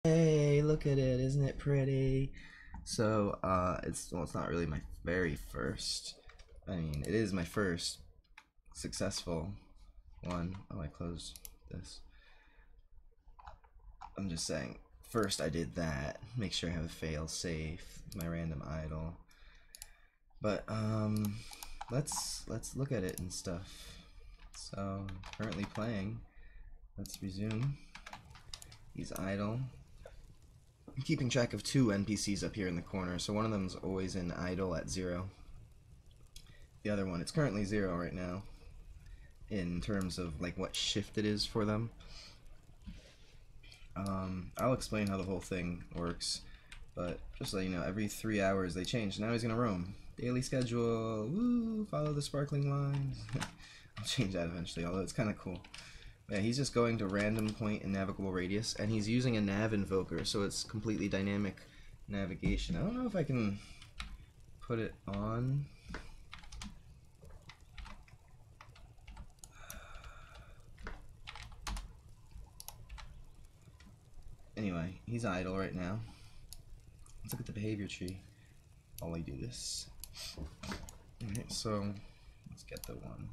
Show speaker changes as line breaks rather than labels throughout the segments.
Hey, look at it, isn't it pretty? So, it's not really my very first. I mean, it is my first successful one. Oh, I closed this. I'm just saying, first I did that. Make sure I have a fail safe, my random idle. But let's look at it and stuff. So, currently playing. Let's resume. He's idle. I'm keeping track of 2 NPCs up here in the corner, so one of them's always in idle at 0. The other one, it's currently 0 right now, in terms of like what shift it is for them. I'll explain how the whole thing works, but just so you know, every 3 hours they change. Now he's gonna roam. Daily schedule, woo, follow the sparkling lines. I'll change that eventually, although it's kind of cool. Yeah, he's just going to random point in navigable radius, and he's using a nav invoker, so it's completely dynamic navigation. I don't know if I can put it on. Anyway, he's idle right now. Let's look at the behavior tree while I do this. Alright, so let's get the one.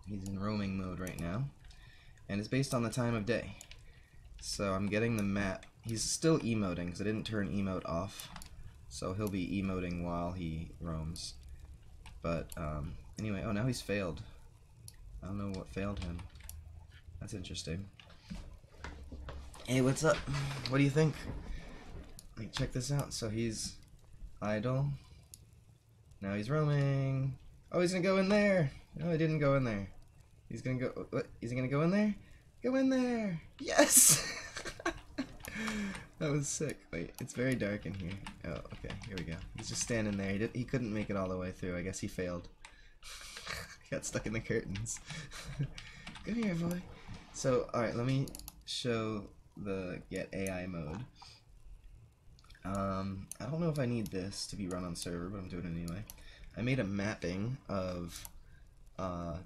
He's in roaming mode right now, and it's based on the time of day. So I'm getting the map. He's still emoting because I didn't turn emote off, so he'll be emoting while he roams. But anyway, oh, now he's failed. I don't know what failed him. That's interesting. Hey, what's up? What do you think? Like, check this out. So he's idle. Now he's roaming. Oh, he's gonna go in there. No, he didn't go in there. He's gonna go. What? Is he gonna go in there? Go in there! Yes! That was sick. Wait, it's very dark in here. Oh, okay. Here we go. He's just standing there. He couldn't make it all the way through. I guess he failed. He got stuck in the curtains. Come here, boy. So, alright, let me show the get AI mode. I don't know if I need this to be run on server, but I'm doing it anyway. I made a mapping of let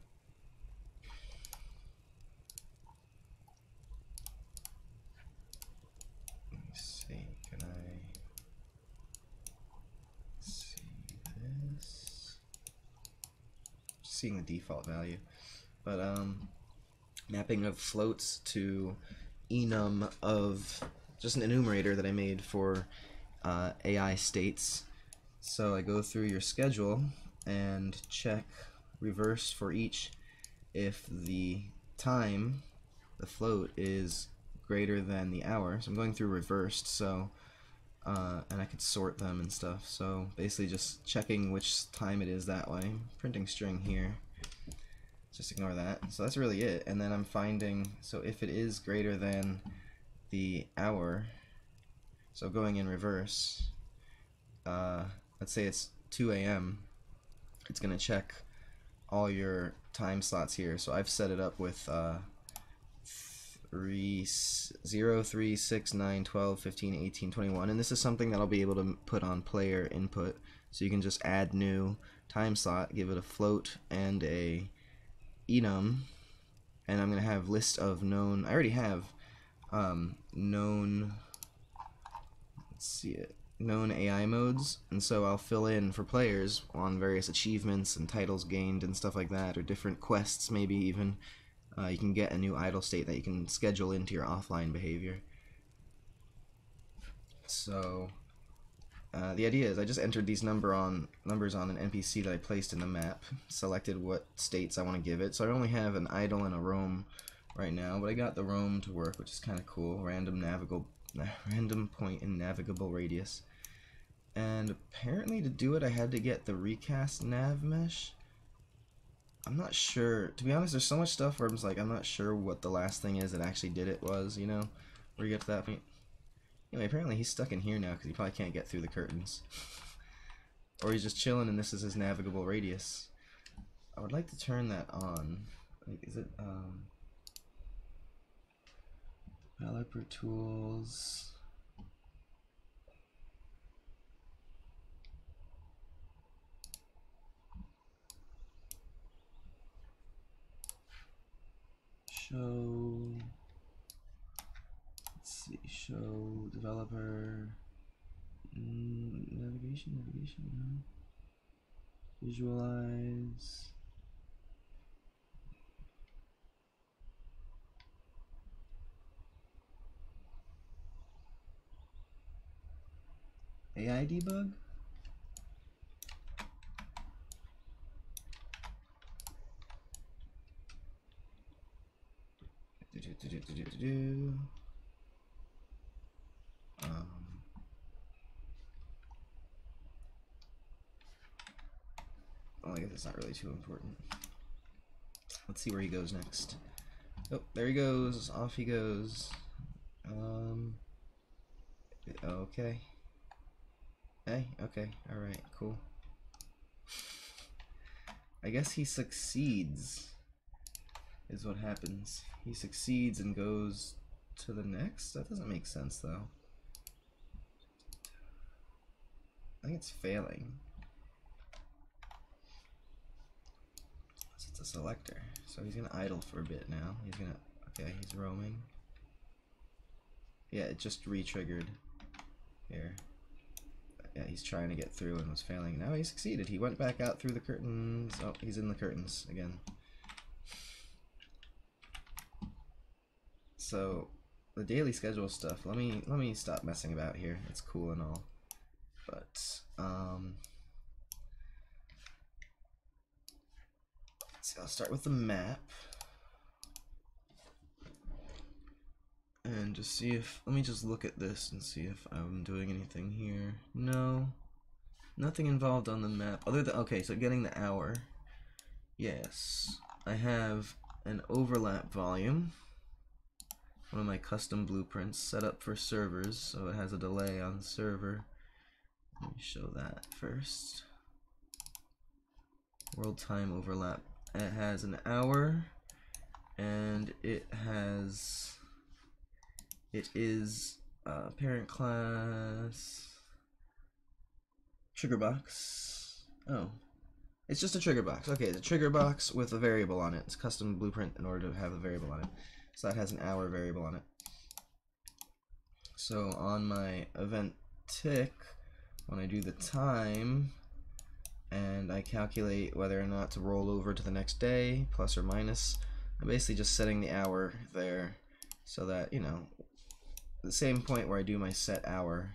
me see, can I see this? Just seeing the default value. But mapping of floats to enum of just an enumerator that I made for AI states. So I go through your schedule and check reverse for each if the time, the float, is greater than the hour. So I'm going through reversed, so and I could sort them and stuff. So basically just checking which time it is that way. Printing string here. Just ignore that. So that's really it. And then I'm finding, so if it is greater than the hour, so going in reverse, let's say it's 2 a.m., it's going to check all your time slots here. So I've set it up with 0, 3, 6, 9, 12, 15, 18, 21, and this is something that I'll be able to put on player input. So you can just add new time slot, give it a float and a enum, and I'm going to have list of known, I already have known, let's see it, known AI modes, and so I'll fill in for players on various achievements and titles gained and stuff like that, or different quests maybe even. You can get a new idle state that you can schedule into your offline behavior. So the idea is I just entered these numbers on an NPC that I placed in the map, selected what states I want to give it. So I only have an idle and a roam right now, but I got the roam to work, which is kind of cool. Random point in navigable radius. And apparently to do it I had to get the recast Navmesh. I'm not sure. To be honest, there's so much stuff where I'm just like, I'm not sure what the last thing is that actually did it was, you know, where you get to that point. Anyway, apparently he's stuck in here now because he probably can't get through the curtains. Or he's just chilling and this is his navigable radius. I would like to turn that on. Like, is it, developer tools. Show. Let's see, show developer navigation, no. Visualize. AI debug? Well, I guess it's not really too important. Let's see where he goes next. Oh, there he goes. Off he goes. Okay. Hey, okay. Alright, cool. I guess he succeeds, is what happens. He succeeds and goes to the next? That doesn't make sense, though. I think it's failing. It's a selector. So he's gonna idle for a bit now. He's gonna, okay, he's roaming. Yeah, it just re-triggered here. Yeah, he's trying to get through and was failing. Now he succeeded. He went back out through the curtains. Oh, he's in the curtains again. So the daily schedule stuff. Let me stop messing about here. It's cool and all, but let's see, I'll start with the map and just see if. Let me just look at this and see if I'm doing anything here. No. Nothing involved on the map other than, okay, so getting the hour. Yes, I have an overlap volume, one of my custom blueprints set up for servers, so it has a delay on the server. Let me show that first. World time overlap. It has an hour, and it is parent class. Trigger box. Oh, it's just a trigger box. Okay, it's a trigger box with a variable on it. It's a custom blueprint in order to have a variable on it. So that has an hour variable on it. So on my event tick, when I do the time and I calculate whether or not to roll over to the next day, plus or minus, I'm basically just setting the hour there so that, you know, the same point where I do my set hour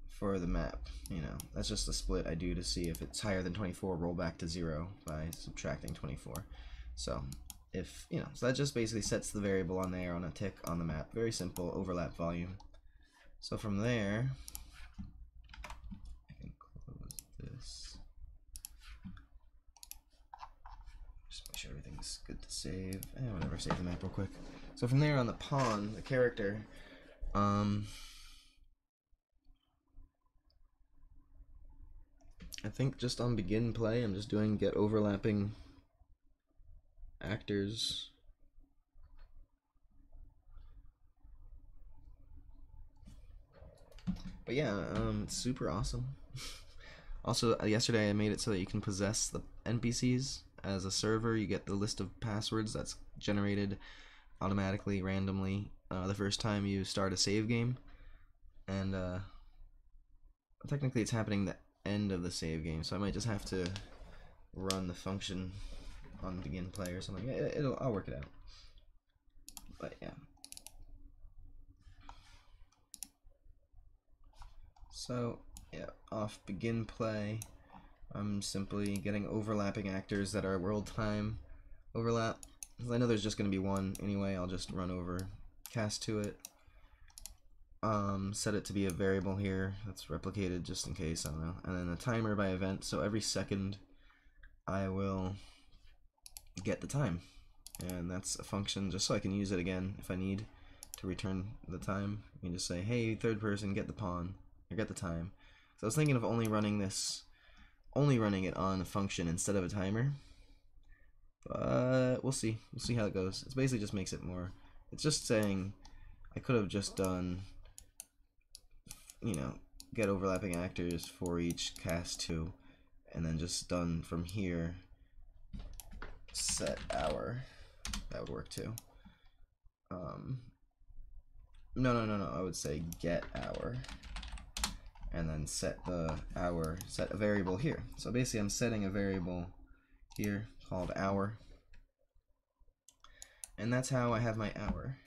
for the map, you know, that's just a split I do to see if it's higher than 24, roll back to 0 by subtracting 24. So if, you know, so that just basically sets the variable on there on a tick on the map. Very simple overlap volume. So from there, I can close this. Just make sure everything's good to save. Whatever, save the map real quick. So from there on the pawn, the character, I think just on begin play, I'm just doing get overlapping actors. But yeah, it's super awesome. Also, yesterday I made it so that you can possess the NPCs as a server. You get the list of passwords that's generated automatically, randomly, the first time you start a save game. And technically it's happening the end of the save game, so I might just have to run the function on begin play or something. I'll work it out. But yeah. So yeah, off begin play, I'm simply getting overlapping actors that are world time overlap. I know there's just going to be one anyway. I'll just run over, cast to it, set it to be a variable here that's replicated just in case, I don't know, and then the timer by event. So every second I will get the time, and that's a function just so I can use it again if I need to return the time. You can just say, hey, third person, get the pawn, or get the time. So I was thinking of only running it on a function instead of a timer, but we'll see how it goes. It basically just makes it more, it's just saying I could have just done, you know, get overlapping actors for each cast to, and then just done from here set hour. That would work too. No, I would say get hour, and then set the hour, set a variable here. So basically I'm setting a variable here called hour, and that's how I have my hour.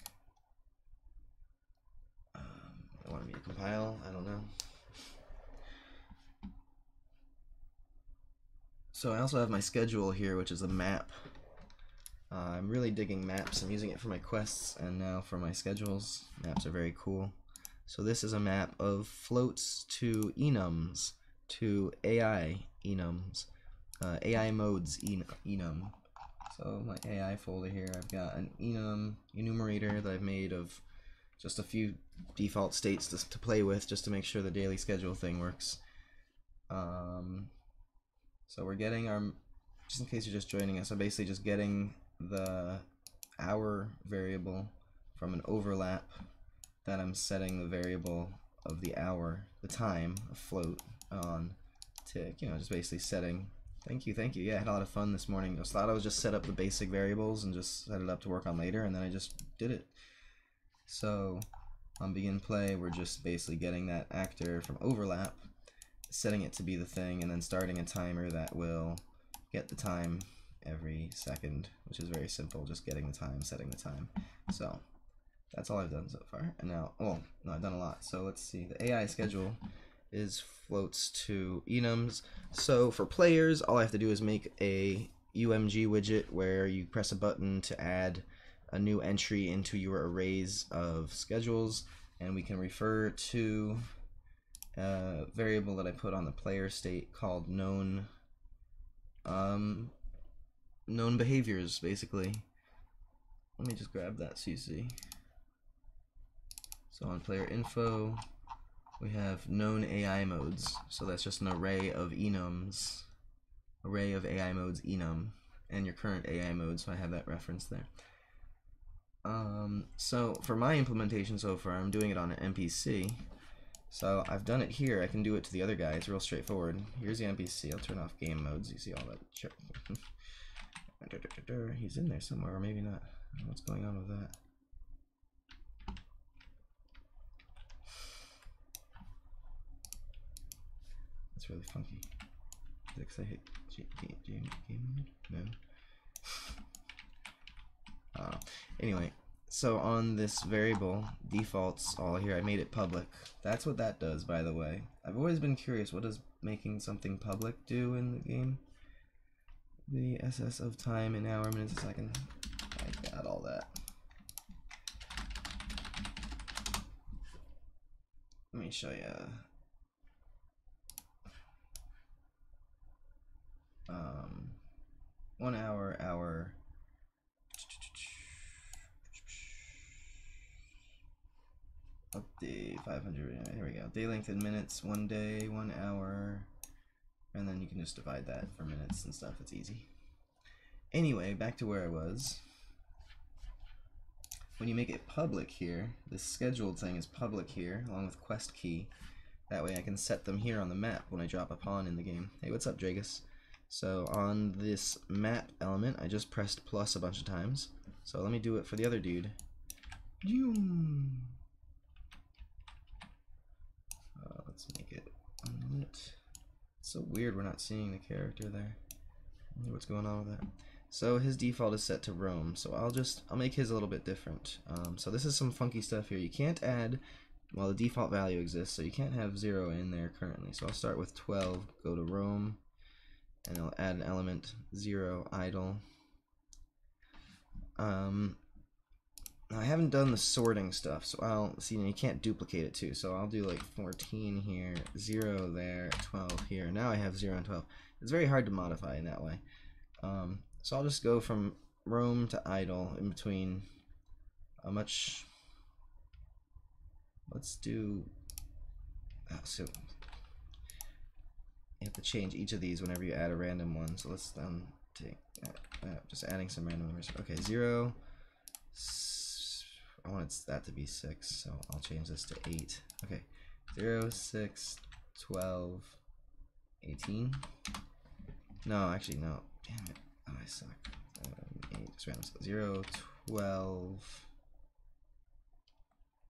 I want me to compile, I don't know. So I also have my schedule here, which is a map. I'm really digging maps. I'm using it for my quests and now for my schedules. Maps are very cool. So this is a map of floats to enums, to AI enums, AI modes enum. So my AI folder here, I've got an enum enumerator that I've made of just a few default states to play with, just to make sure the daily schedule thing works. So we're getting our, just in case you're just joining us, I'm basically just getting the hour variable from an overlap that I'm setting the variable of the hour, the time, a float on to, you know, just basically setting. Thank you. Yeah, I had a lot of fun this morning. I thought I would just set up the basic variables and just set it up to work on later, and then I just did it. So on begin play, we're just basically getting that actor from overlap, setting it to be the thing, and then starting a timer that will get the time every second, which is very simple, just getting the time, setting the time. So that's all I've done so far. And now, oh, no, I've done a lot. So let's see, the AI schedule is floats to enums. So for players, all I have to do is make a UMG widget where you press a button to add a new entry into your arrays of schedules, and we can refer to a variable that I put on the player state called known behaviors, basically. Let me just grab that so you see. So on player info, we have known AI modes. So that's just an array of enums, array of AI modes enum, and your current AI mode, so I have that reference there. So for my implementation so far, I'm doing it on an NPC. So I've done it here. I can do it to the other guy. It's real straightforward. Here's the NPC. I'll turn off game modes. You see all that shit. He's in there somewhere, or maybe not. I don't know what's going on with that. That's really funky. Because I hit game mode? No. Anyway, so on this variable, defaults all here, I made it public. That's what that does, by the way. I've always been curious, what does making something public do in the game? The SS of time in hour, minutes, a second. I got all that. Let me show you. 1 hour, update 500. Here we go. Day length in minutes, 1 day, 1 hour, and then you can just divide that for minutes and stuff. It's easy. Anyway, back to where I was. When you make it public here, this scheduled thing is public here, along with quest key. That way I can set them here on the map when I drop a pawn in the game. Hey, what's up, Dragus? So on this map element, I just pressed plus a bunch of times. So let me do it for the other dude. Let's make it unlit. It's so weird we're not seeing the character there. I wonder what's going on with that. So his default is set to roam, so I'll make his a little bit different. So this is some funky stuff here. You can't add, well, the default value exists, so you can't have 0 in there currently. So I'll start with 12, go to roam, and I'll add an element 0 idle. I haven't done the sorting stuff, so I'll see. You can't duplicate it too, so I'll do like 14 here, 0 there, 12 here. Now I have 0 and 12. It's very hard to modify in that way. So I'll just go from roam to idle in between a much. Let's do. So you have to change each of these whenever you add a random one. So let's take just adding some random numbers. Okay, 0. I want that to be 6, so I'll change this to 8. Okay, 0, 6, 12, 18. No, actually, no. Damn it. Oh, I suck. 8, just random. 0, 12,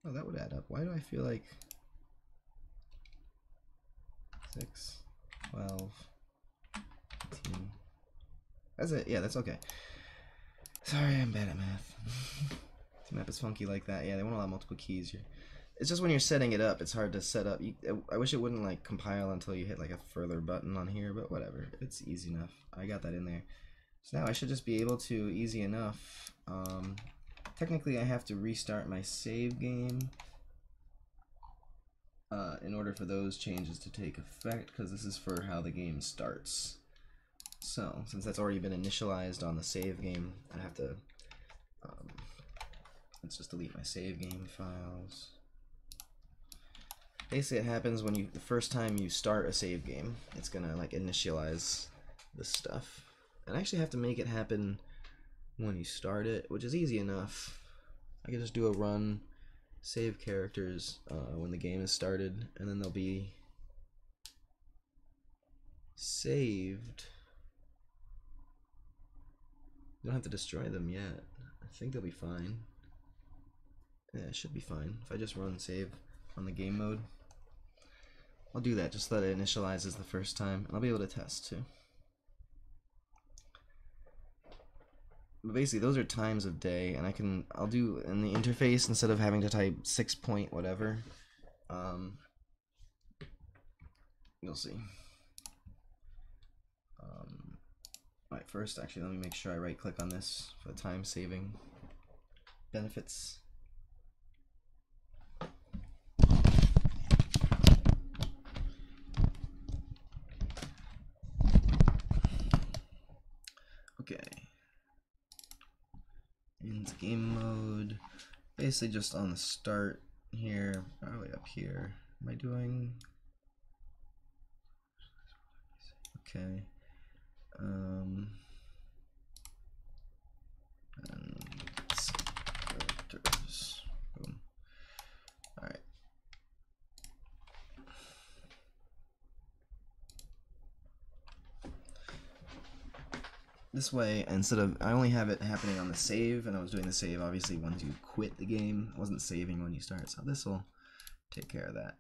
Oh, that would add up. Why do I feel like 6, 12, 18. That's it. Yeah, that's okay. Sorry, I'm bad at math. This map is funky like that. Yeah, they won't allow multiple keys here. It's just when you're setting it up, it's hard to set up. I wish it wouldn't like compile until you hit like a further button on here, but whatever. It's easy enough. I got that in there. So now I should just be able to, easy enough. Technically, I have to restart my save game in order for those changes to take effect, because this is for how the game starts. So, since that's already been initialized on the save game, I have to, let's just delete my save game files. Basically, it happens when the first time you start a save game, it's gonna like initialize this stuff. And I actually have to make it happen when you start it, which is easy enough. I can just do a run, save characters when the game is started, and then they'll be saved. You don't have to destroy them yet. I think they'll be fine. Yeah, it should be fine. If I just run save on the game mode, I'll do that just so that it initializes the first time, and I'll be able to test too. But basically, those are times of day, and I'll do in the interface, instead of having to type 6 point whatever, you'll see. Alright, first, actually, let me make sure I right click on this for the time saving benefits. Okay. Into game mode. Basically just on the start here, probably up here. Am I doing? Okay. And characters. Boom. Alright. This way, instead of, I only have it happening on the save, and I was doing the save obviously once you quit the game. I wasn't saving when you start, so this will take care of that.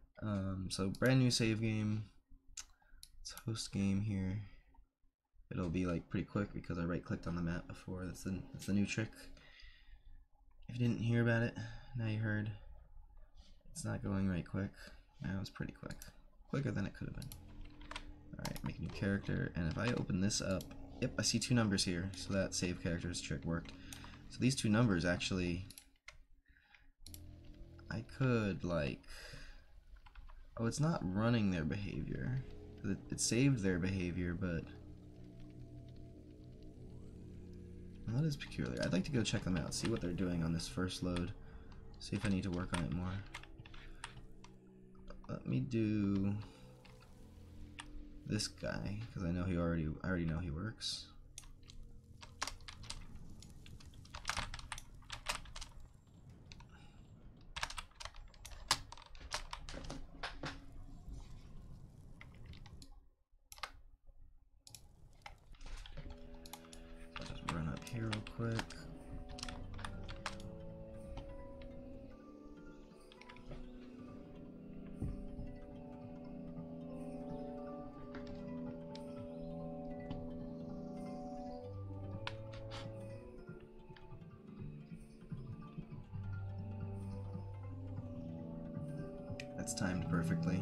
So brand new save game. Let's host game here. It'll be like pretty quick because I right clicked on the map before. That's the new trick. If you didn't hear about it, now you heard. It's not going right quick. Now it's pretty quick. Quicker than it could have been. Alright, make a new character, and if I open this up, yep, I see 2 numbers here, so that save characters trick worked. So these 2 numbers actually, I could like, oh, it's not running their behavior. It saved their behavior, but well, that is peculiar. I'd like to go check them out, see what they're doing on this first load, see if I need to work on it more. Let me do this guy, because I know I already know he works. I'll just run up here real quick. That's timed perfectly.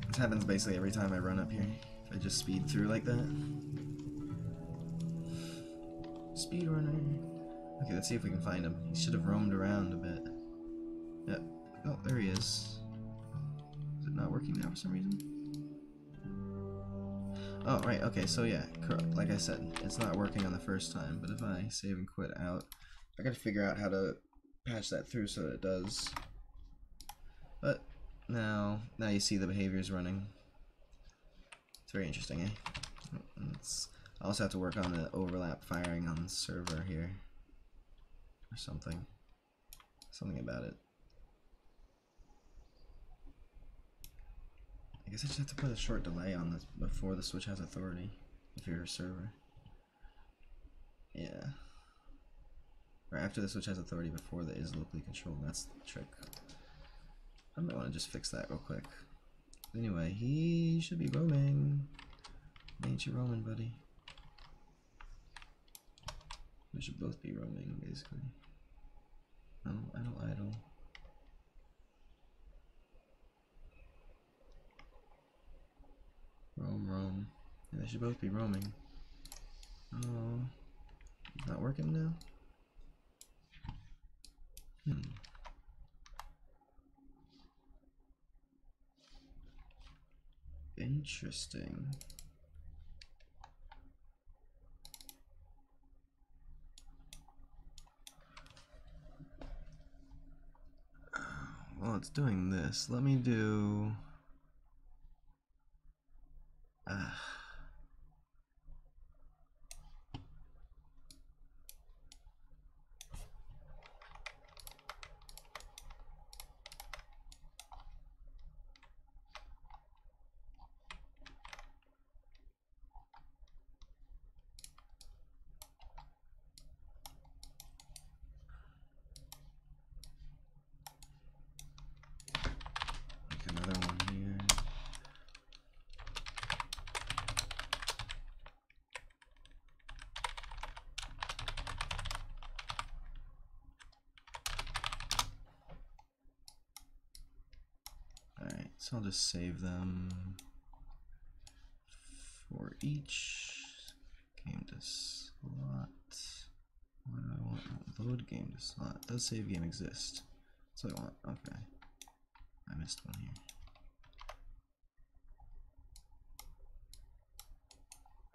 This happens basically every time I run up here. If I just speed through like that. Speedrunner. Okay, let's see if we can find him. He should have roamed around a bit. Yep. Oh, there he is. Is it not working now for some reason? Oh, right, okay, so yeah, like I said, it's not working on the first time, but if I save and quit out, I gotta figure out how to patch that through so that it does. But now you see the behaviors running. It's very interesting, eh? I also have to work on the overlap firing on the server here, or something about it. I guess I just have to put a short delay on this before the switch has authority, if you're a server. Yeah. Or after the switch has authority before the is locally controlled. That's the trick. I might want to just fix that real quick. Anyway, he should be roaming. Ain't you roaming, buddy? We should both be roaming, basically. No, idle. Roam. Yeah, they should both be roaming. Oh, not working now? Interesting. Well, it's doing this. Let me do... another one here. Alright, so I'll just save them for each game to slot. What do I want? Load game to slot. Does save game exist? That's what I want. Okay. I missed one here.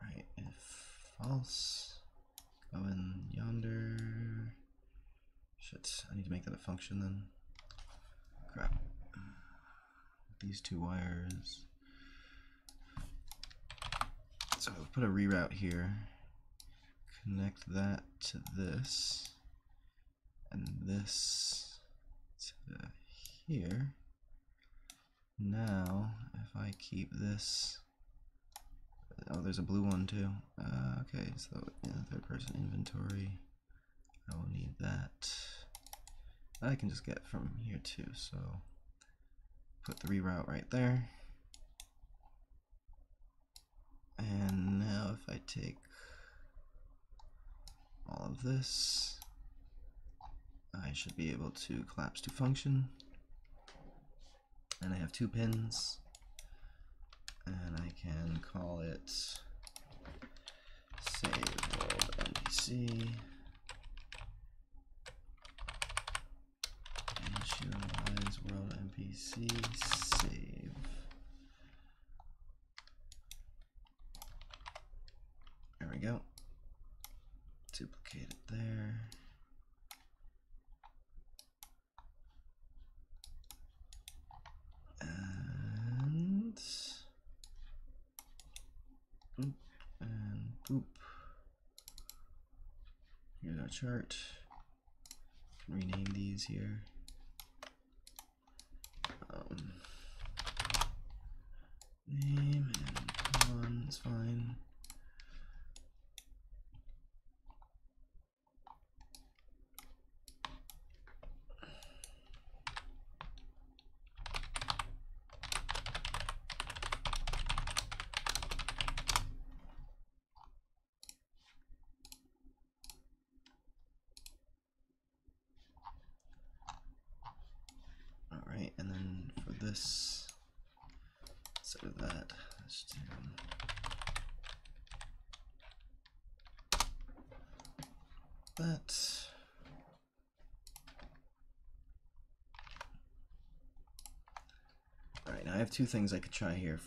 Alright, if false, go in yonder. Shit, I need to make that a function then. Crap. These two wires. So I'll put a reroute here. Connect that to this. And this to here. Now, if I keep this, oh, there's a blue one too. Okay, so in the third person inventory, I will need that. I can just get from here too, so put the reroute right there. And now if I take all of this, I should be able to collapse to function. And I have 2 pins, and I can call it save world NPC, initialize world NPC, save. There we go. Duplicate it there. And boop and boop. Here's our chart. Rename these here. Name and on is fine. Alright, and then for this, instead of that, let's do that. Alright, now I have 2 things I could try here.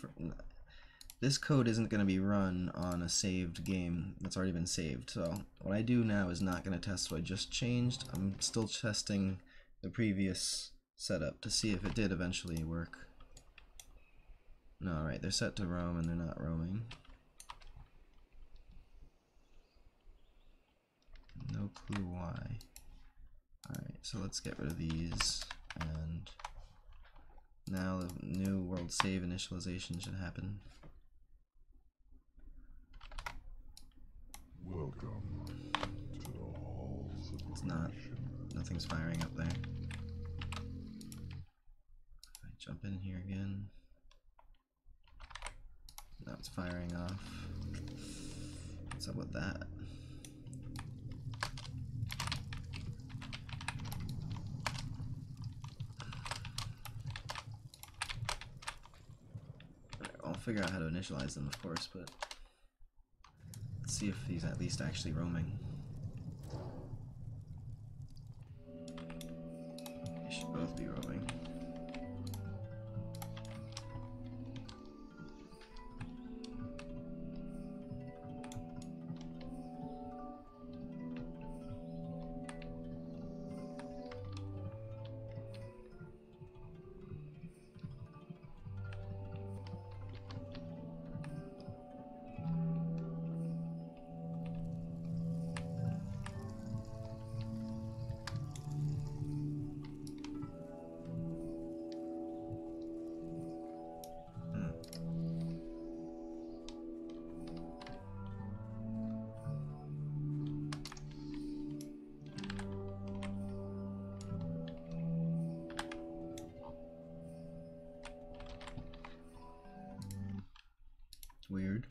This code isn't going to be run on a saved game that's already been saved, so what I do now is not going to test what I just changed. I'm still testing the previous setup to see if it did eventually work. No, alright, they're set to roam and they're not roaming. No clue why. Alright, so let's get rid of these, and now the new world save initialization should happen.
Welcome to the halls of
It's not. Nothing's firing up there. If I jump in here again. Now it's firing off. What's up with that? I'll figure out how to initialize them, of course, but let's see if he's at least actually roaming. They should both be roaming. Weird.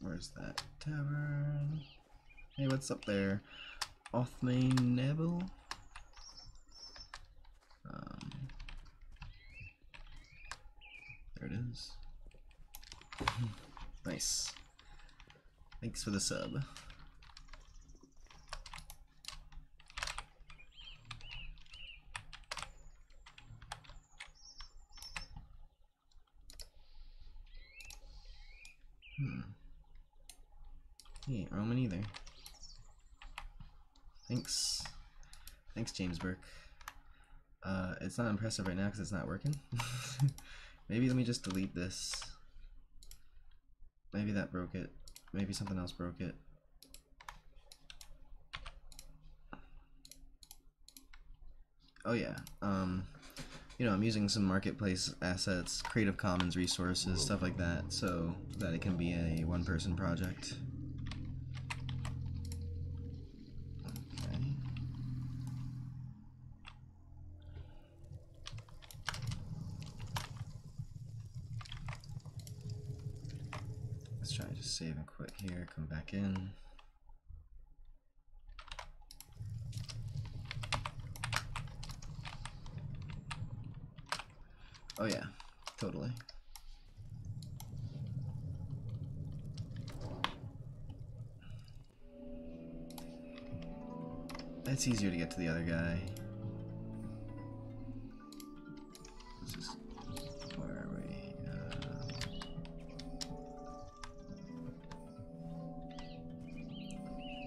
Where's that tavern? Hey, what's up there? Othmanable? There it is. Nice. Thanks for the sub. He ain't roaming either. Thanks. Thanks, James Burke. It's not impressive right now because it's not working. Maybe let me just delete this. Maybe that broke it. Maybe something else broke it. Oh yeah. You know, I'm using some marketplace assets, Creative Commons resources, stuff like that, so that it can be a one-person project. Let's try to just save and quit here, come back in. Oh yeah, totally. It's easier to get to the other guy. Where are we?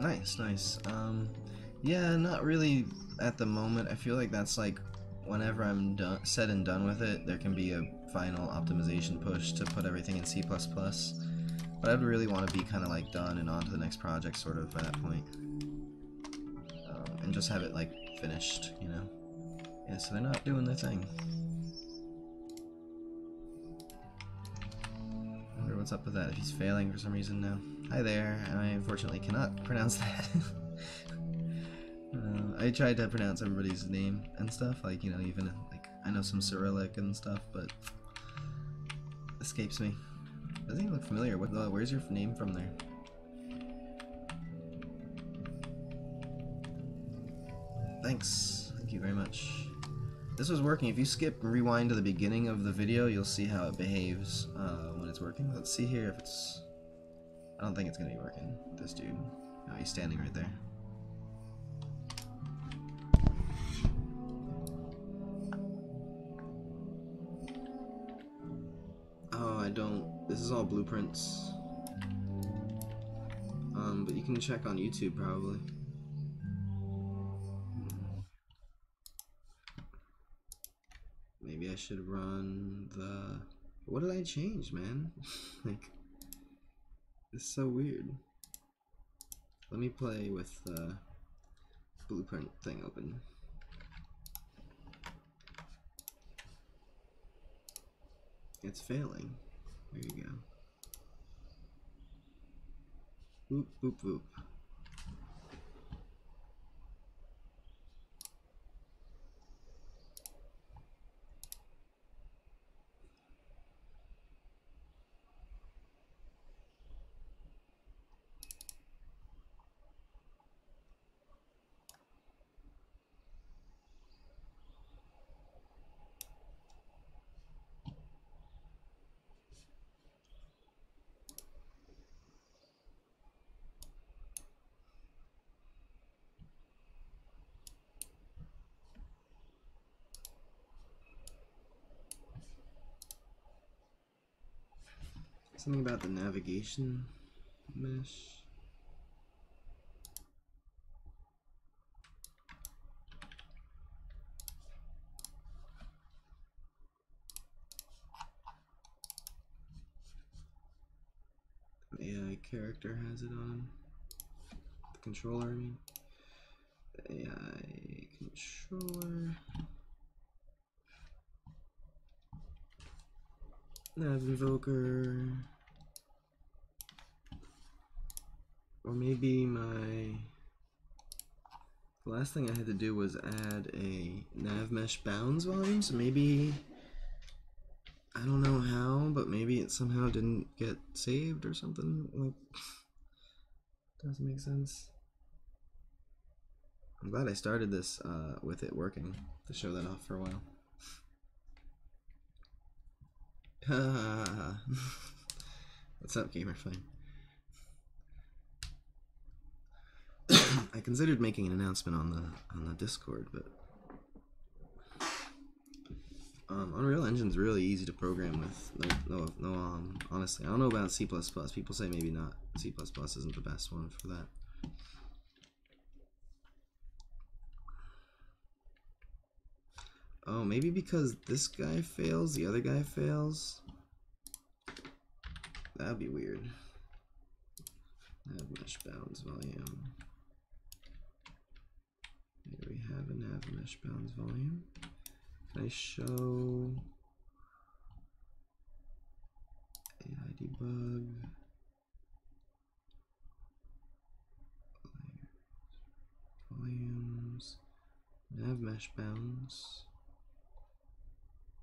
Nice, nice. Yeah, not really at the moment. I feel like that's like whenever I'm done, said and done with it, there can be a final optimization push to put everything in C++. But I'd really want to be kind of like done and on to the next project sort of by that point. And just have it like finished, you know? Yeah, so they're not doing their thing. I wonder what's up with that, if he's failing for some reason now. Hi there, I unfortunately cannot pronounce that. I tried to pronounce everybody's name and stuff, like, you know, even like I know some Cyrillic and stuff, but escapes me. Doesn't even look familiar. Where's your name from there? Thanks. Thank you very much. This was working. If you skip and rewind to the beginning of the video, you'll see how it behaves when it's working. Let's see here if it's... I don't think it's going to be working. This dude. Oh, he's standing right there. Oh, I don't... This is all blueprints. But you can check on YouTube probably. Maybe I should run the... What did I change, man? Like, it's so weird. Let me play with the blueprint thing open. It's failing. There you go. Boop, boop, boop. Something about the navigation mesh. The AI character has it on. The controller, I mean. The AI controller. Nav invoker. Or maybe the last thing I had to do was add a Navmesh bounds volume, so maybe, I don't know how, but maybe it somehow didn't get saved or something. Like, doesn't make sense. I'm glad I started this with it working, to show that off for a while. What's up, gamer fine? I considered making an announcement on the Discord, but Unreal Engine's really easy to program with. Honestly, I don't know about C++. People say maybe not. C++ isn't the best one for that. Oh, maybe because this guy fails, the other guy fails. That'd be weird. Navmesh bounds volume. Here we have a Navmesh bounds volume. Can I show AI debug? Volumes. Navmesh bounds.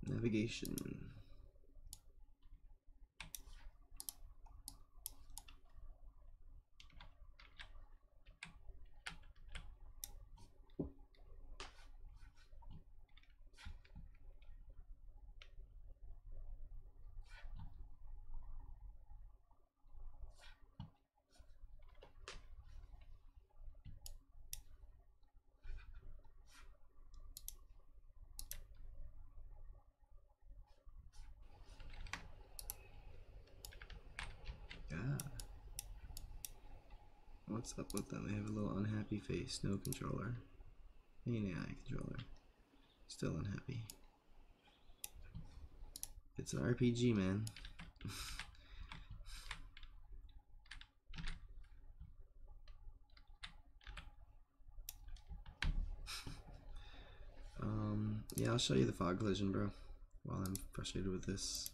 Navigation. What's up with them? They have a little unhappy face. No controller. Main AI controller. Still unhappy. It's an RPG, man. Yeah, I'll show you the fog collision, bro, while I'm frustrated with this.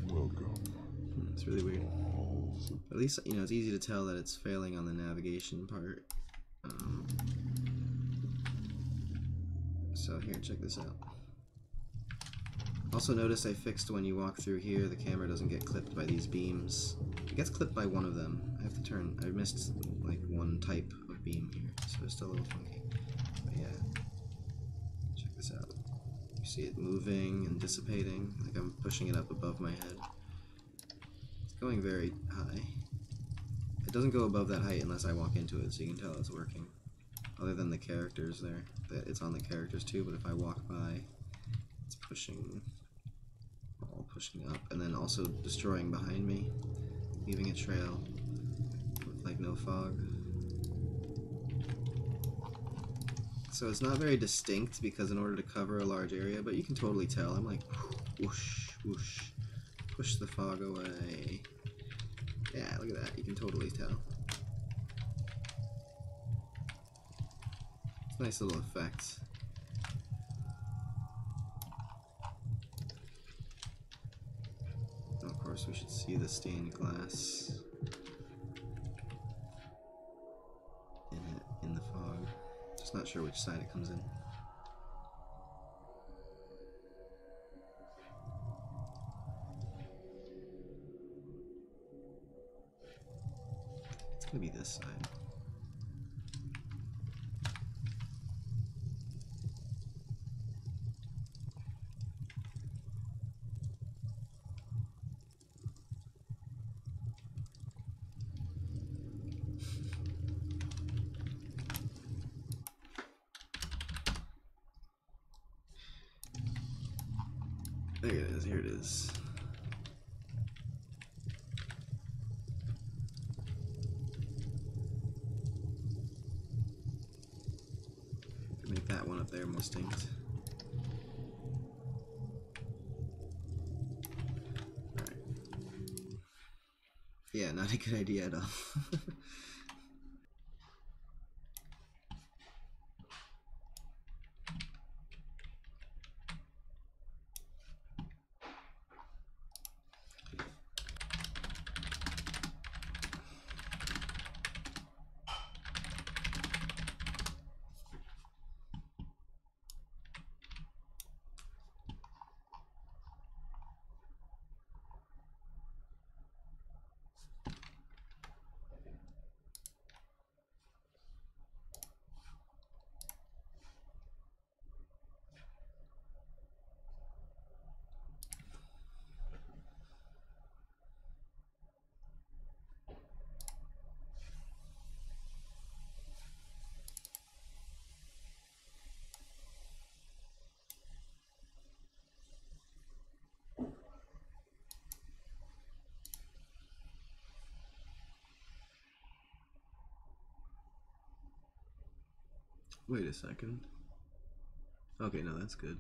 Welcome.
It's really weird. At least, you know, it's easy to tell that it's failing on the navigation part. So here, check this out. Also notice I fixed when you walk through here, the camera doesn't get clipped by these beams. It gets clipped by one of them. I have to turn, I missed like one type of beam here, so it's still a little funky. But yeah, check this out. You see it moving and dissipating, like I'm pushing it up above my head. It's going very high. It doesn't go above that height unless I walk into it, so you can tell it's working. Other than the characters there. It's on the characters too, but if I walk by, it's pushing up, and then also destroying behind me, leaving a trail with like no fog. So it's not very distinct because in order to cover a large area, but you can totally tell. I'm like whoosh, Whoosh. Push the fog away. Yeah, look at that. You can totally tell. It's a nice little effect. And of course, we should see the stained glass in the fog. Just not sure which side it comes in. It's gonna be this side. There it is, here it is. Make that one up there more distinct. Alright. Yeah, not a good idea at all. Wait a second. Okay, no, that's good.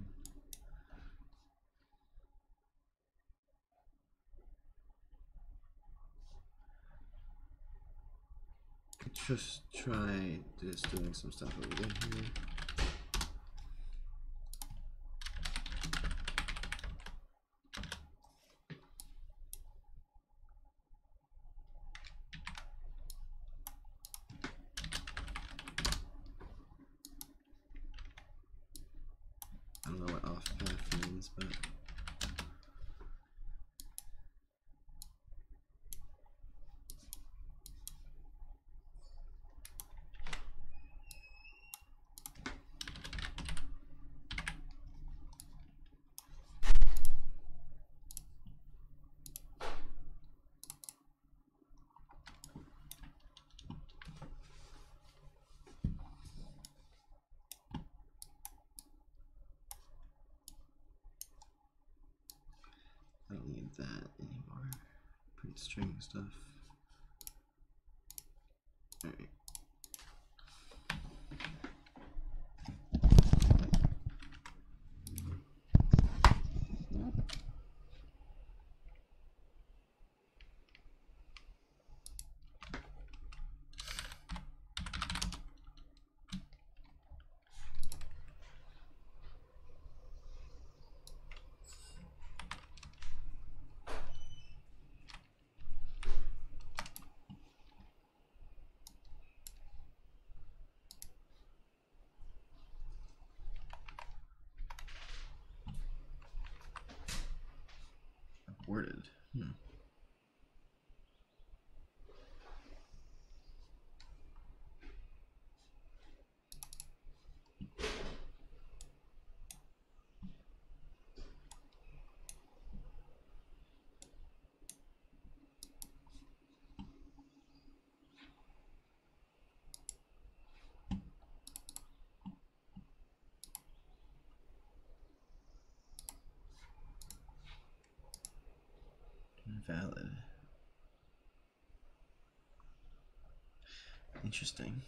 Just try just doing some stuff over here. I don't know what off path means, but I don't need that anymore. Print string stuff. Alright. Worded. Invalid. Interesting.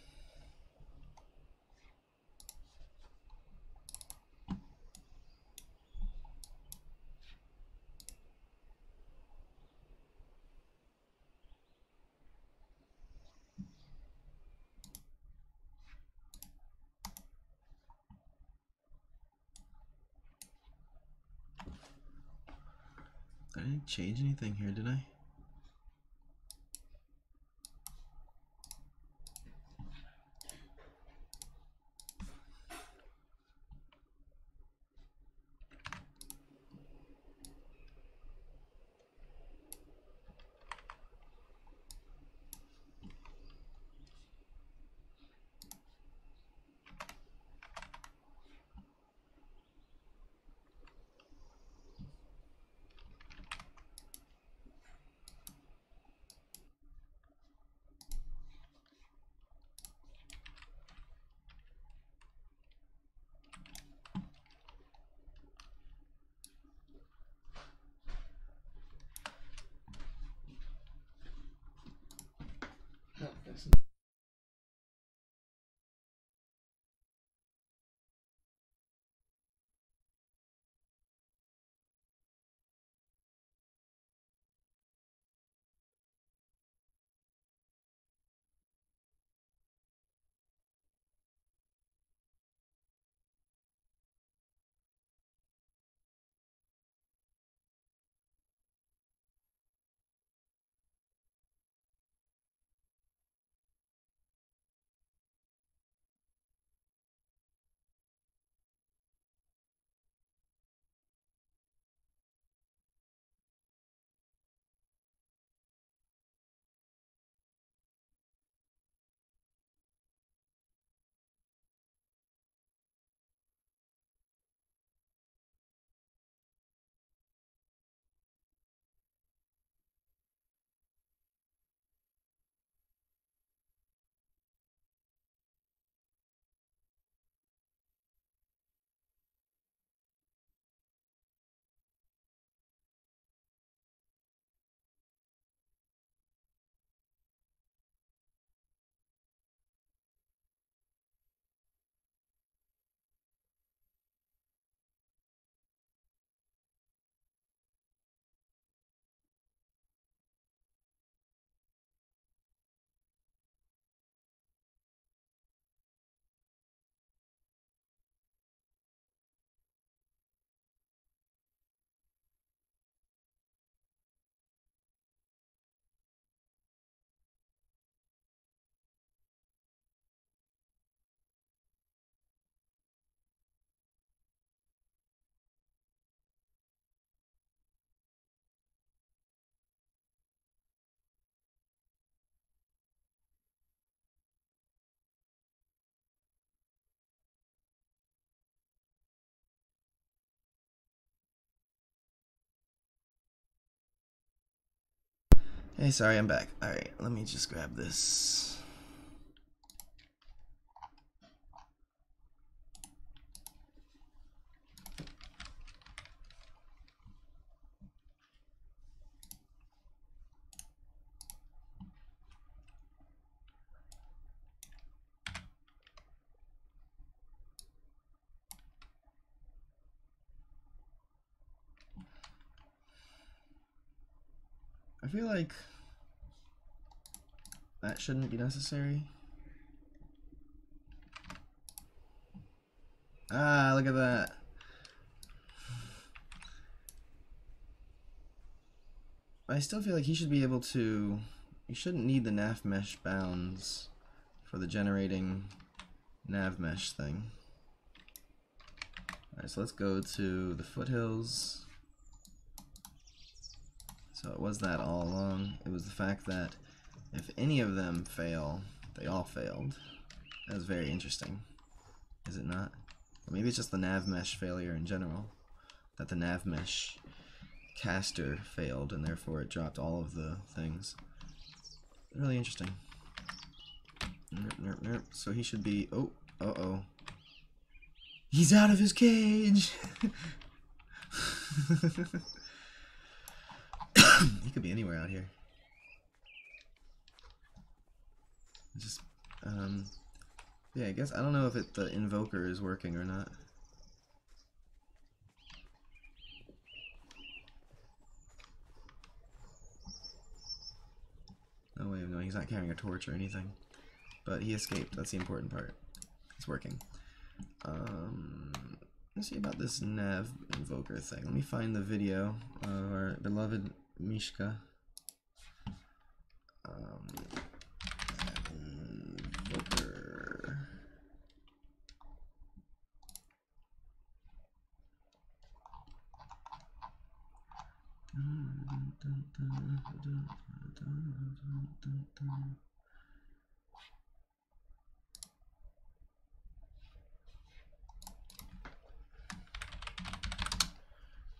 I didn't change anything here, did I? Hey, sorry, I'm back. Alright, let me just grab this. I feel like that shouldn't be necessary. Ah, look at that. I still feel like he should be able to... You shouldn't need the Navmesh bounds for the generating Navmesh thing. Alright, so let's go to the foothills. So it was that all along. It was the fact that if any of them fail, they all failed. That was very interesting. Is it not? Or maybe it's just the Navmesh failure in general. That the Navmesh caster failed and therefore it dropped all of the things. Really interesting. So he should be... Oh, uh-oh. He's out of his cage! He could be anywhere out here. Just, yeah, I guess, I don't know if the invoker is working or not. No way of knowing. He's not carrying a torch or anything. But he escaped. That's the important part. It's working. Let's see about this nav invoker thing. Let me find the video of our beloved Mishka. Invoker.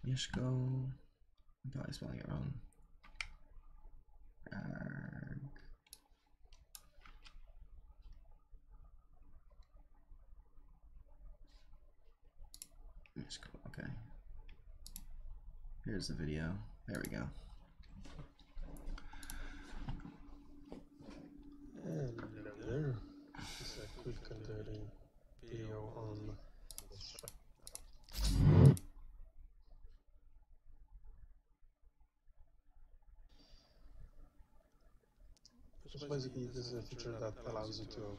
Mishko. I'm probably spelling it wrong. Mishko, okay. Here's the video. There we go.
Hello there. It's a quick and dirty video on so basically this is a feature that allows you to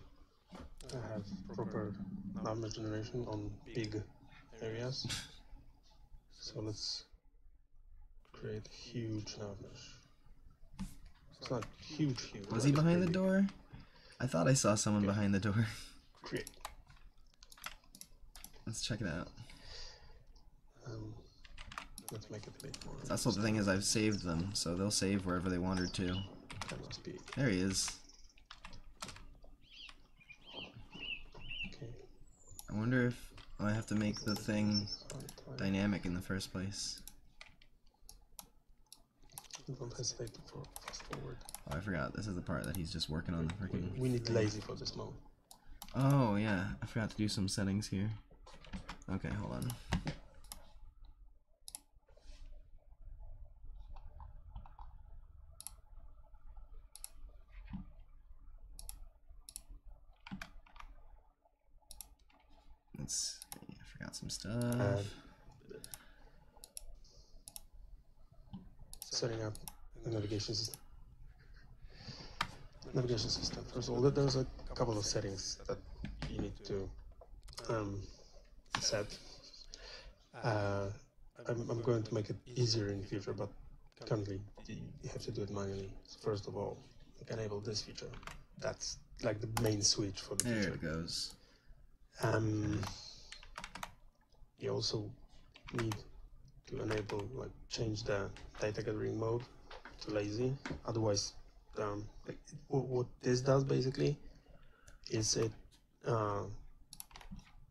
have proper Navmesh generation on big areas. So let's create a huge Navmesh. It's not huge.
Was he behind the door? I thought I saw someone behind the door.
Create.
Let's check it out.
Let's make it a bit more.
That's what the thing is, I've saved them, so they'll save wherever they wanted to.
That must be.
There he is.
Okay.
I wonder if I have to make the thing dynamic in the first place.
Don't hesitate to fast forward.
Oh, I forgot. This is the part that he's just working on the freaking.
We need lazy for this mode.
Oh yeah, I forgot to do some settings here. Okay, hold on. Let's see, I forgot some stuff.
Setting up the navigation system. First of all, there's a couple of settings that you need to set. I'm going to make it easier in the future, but currently you have to do it manually. So first of all, enable this feature. That's like the main switch for the feature.
There it goes.
You also need to enable, like, change the data gathering mode to lazy. Otherwise, like, what this does basically is it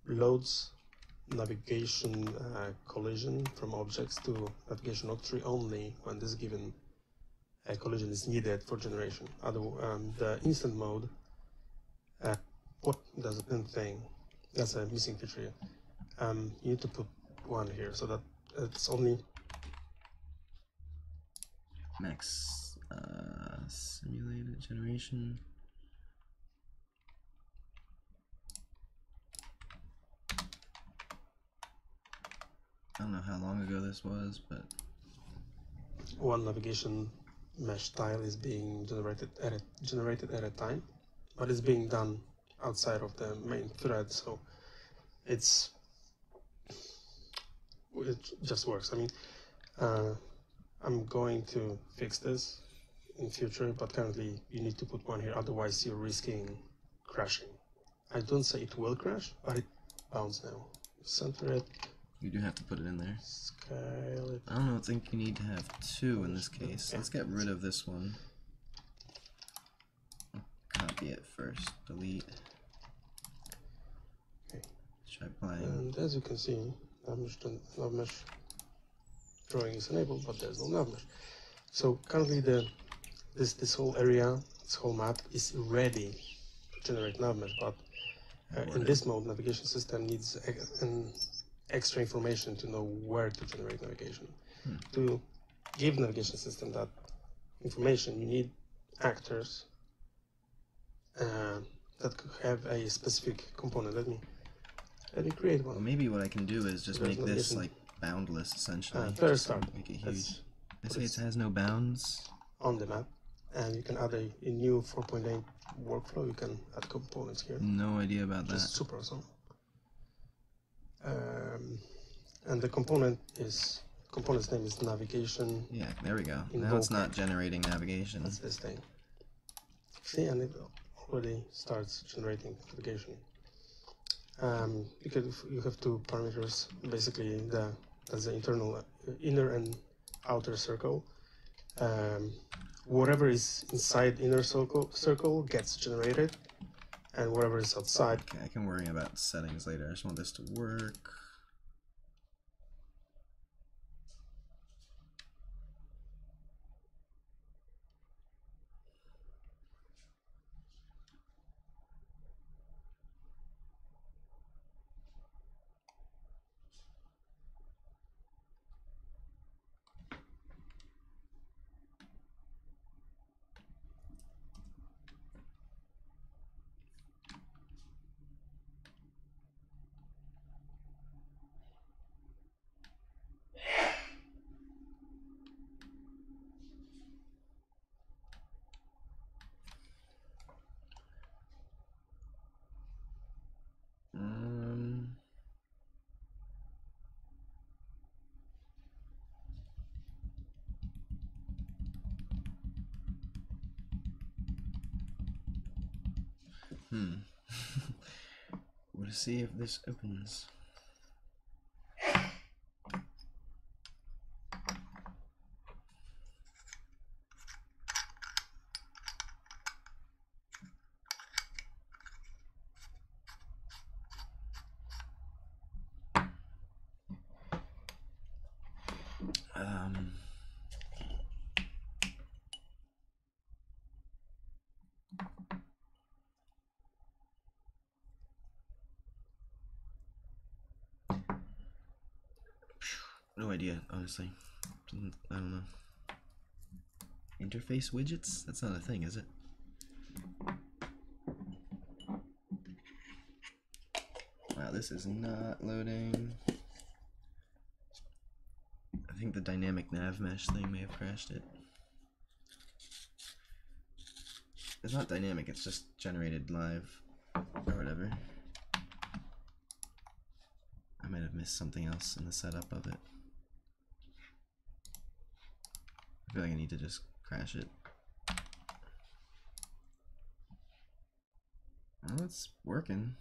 loads navigation collision from objects to navigation log tree only when this given collision is needed for generation. The instant mode, what does a thing? That's a missing feature here. You need to put one here so that it's only
Max simulated generation. I don't know how long ago this was, but
one navigation mesh tile is being generated at a time, but it's being done outside of the main thread, so it just works. I mean, I'm going to fix this in future, but currently you need to put one here, otherwise you're risking crashing. I don't say it will crash, but it bounces now. Center it.
you do have to put it in there.
Scale it.
I don't think you need to have two in this case. Let's get rid of this one. I'll copy it first. Delete.
Okay.
Try playing.
And as you can see, Navmesh drawing is enabled, but there's no Navmesh. So currently this whole area, this whole map is ready to generate Navmesh, but in this mode, navigation system needs an extra information to know where to generate navigation. To give navigation system that information, you need actors that could have a specific component. Let me create one.
Well, maybe what I can do is just make this like boundless, essentially.
First start.
Make it huge. I say it has no bounds.
On the map, and you can add a new 4.8 workflow. You can add components here.
No idea about that.
Just super awesome. and the component's name is navigation.
Yeah, there we go.
Invoker.
Now it's not generating navigation.
That's this thing. See, and it already starts generating navigation. Because you have two parameters, basically that's the internal inner and outer circle. Whatever is inside inner circle gets generated, and whatever is outside.
Okay, I can worry about settings later. I just want this to work. We'll see if this opens. No idea, honestly. I don't know. Interface widgets? That's not a thing, is it? Wow, this is not loading. I think the dynamic Navmesh thing may have crashed it. It's not dynamic, it's just generated live or whatever. I might have missed something else in the setup of it. I feel like I need to just crash it. Oh, it's working.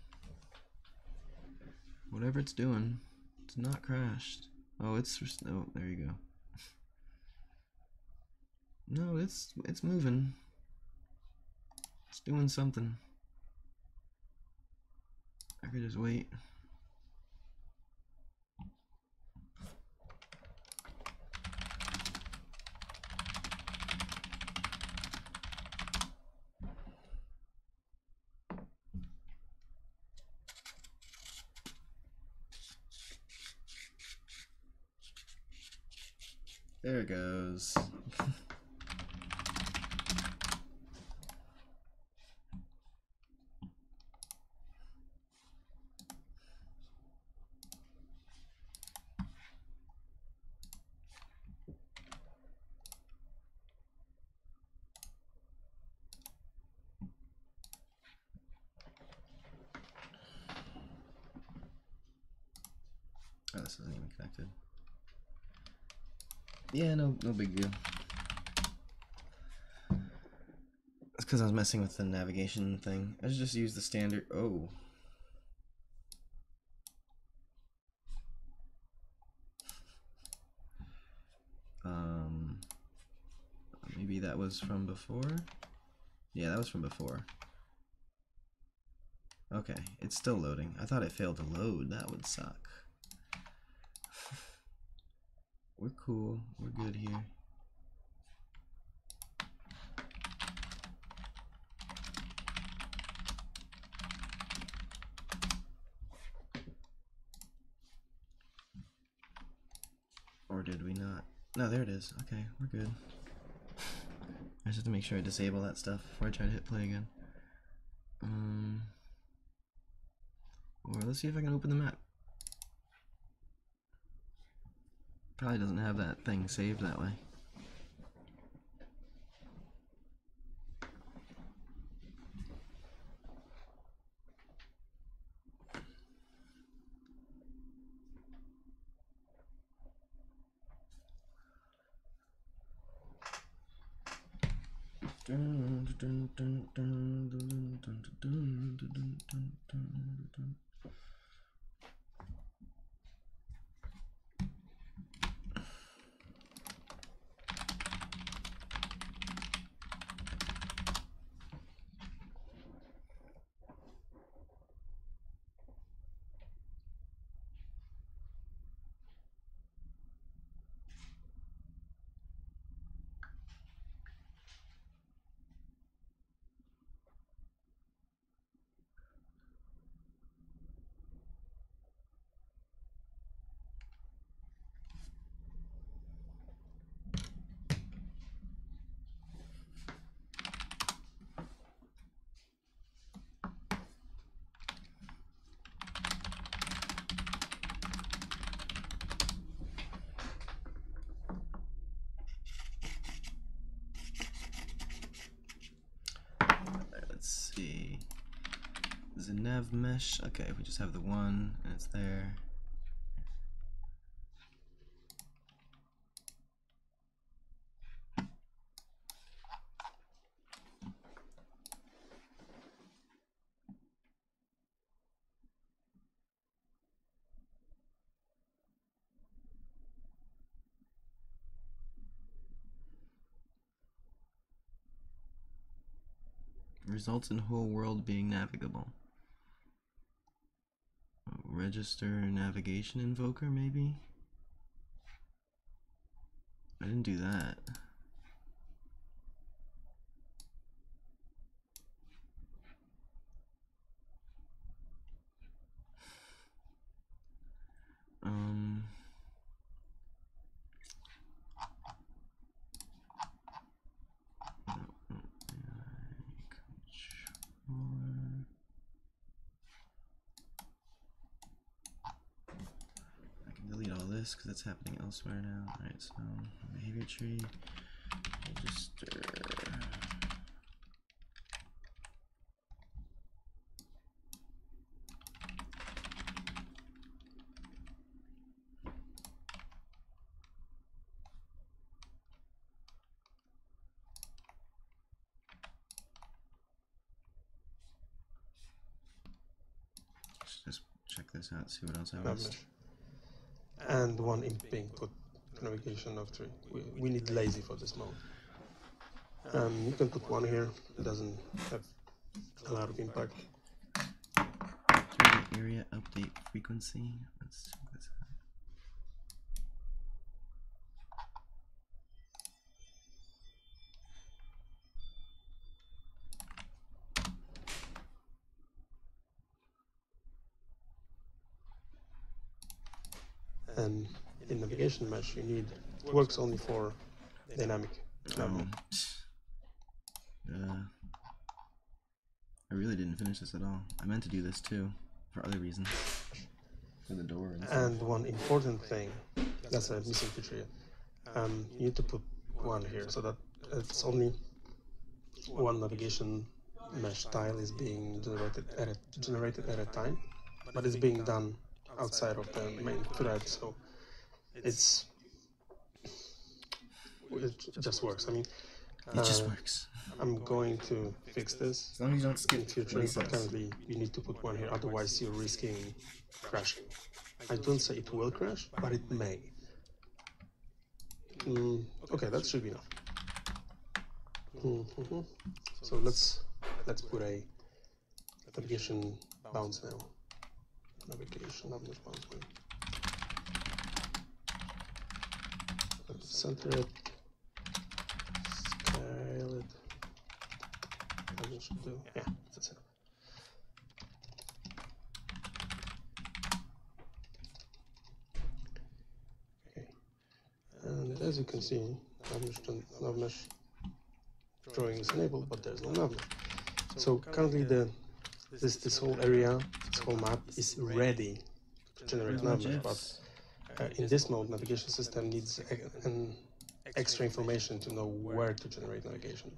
Whatever it's doing, it's not crashed. Oh, it's just, oh, there you go. No, it's moving. It's doing something. I could just wait. There it goes. Oh, this isn't even connected. Yeah, no big deal. It's because I was messing with the navigation thing. I should just use the standard. Oh. Maybe that was from before? Yeah, that was from before. Okay, it's still loading. I thought it failed to load. That would suck. We're cool. We're good here. Or did we not? No, there it is. Okay, we're good. I just have to make sure I disable that stuff before I try to hit play again. Or let's see if I can open the map. Probably doesn't have that thing saved that way. Let's see. There's a Navmesh. Okay, we just have the one, and it's there. Results in whole world being navigable. Register navigation invoker, maybe? I didn't do that. Because it's happening elsewhere now. Alright, so behavior tree, register. Let's just check this out, see what else I missed.
And one input navigation of 3. We need lazy for this mode. You can put one here. It doesn't have a lot of impact.
Area update frequency. Let's check this out.
And in navigation mesh, you need, it works only for dynamic.
I really didn't finish this at all. I meant to do this too, for other reasons. For the door
and one important thing, that's a missing feature here. You need to put one here so that it's only one navigation mesh tile is being generated at a time, but it's being done outside of the main thread, so it just works. I mean,
it just works.
I'm going to fix this
as long as you don't skip
in future, but currently you need to put one here, otherwise you're risking crashing. I don't say it will crash, but it may. Okay, that should be enough. So let's put a navigation bounce now. Navigation bounce. Center it. Scale it. That should do. Yeah, that's it. Okay. And as you can see, Navmesh drawing is enabled, but there's no Navmesh. So currently this whole area, this whole map is ready to generate Navmesh, but in this mode, navigation system needs an extra information to know where to generate navigation.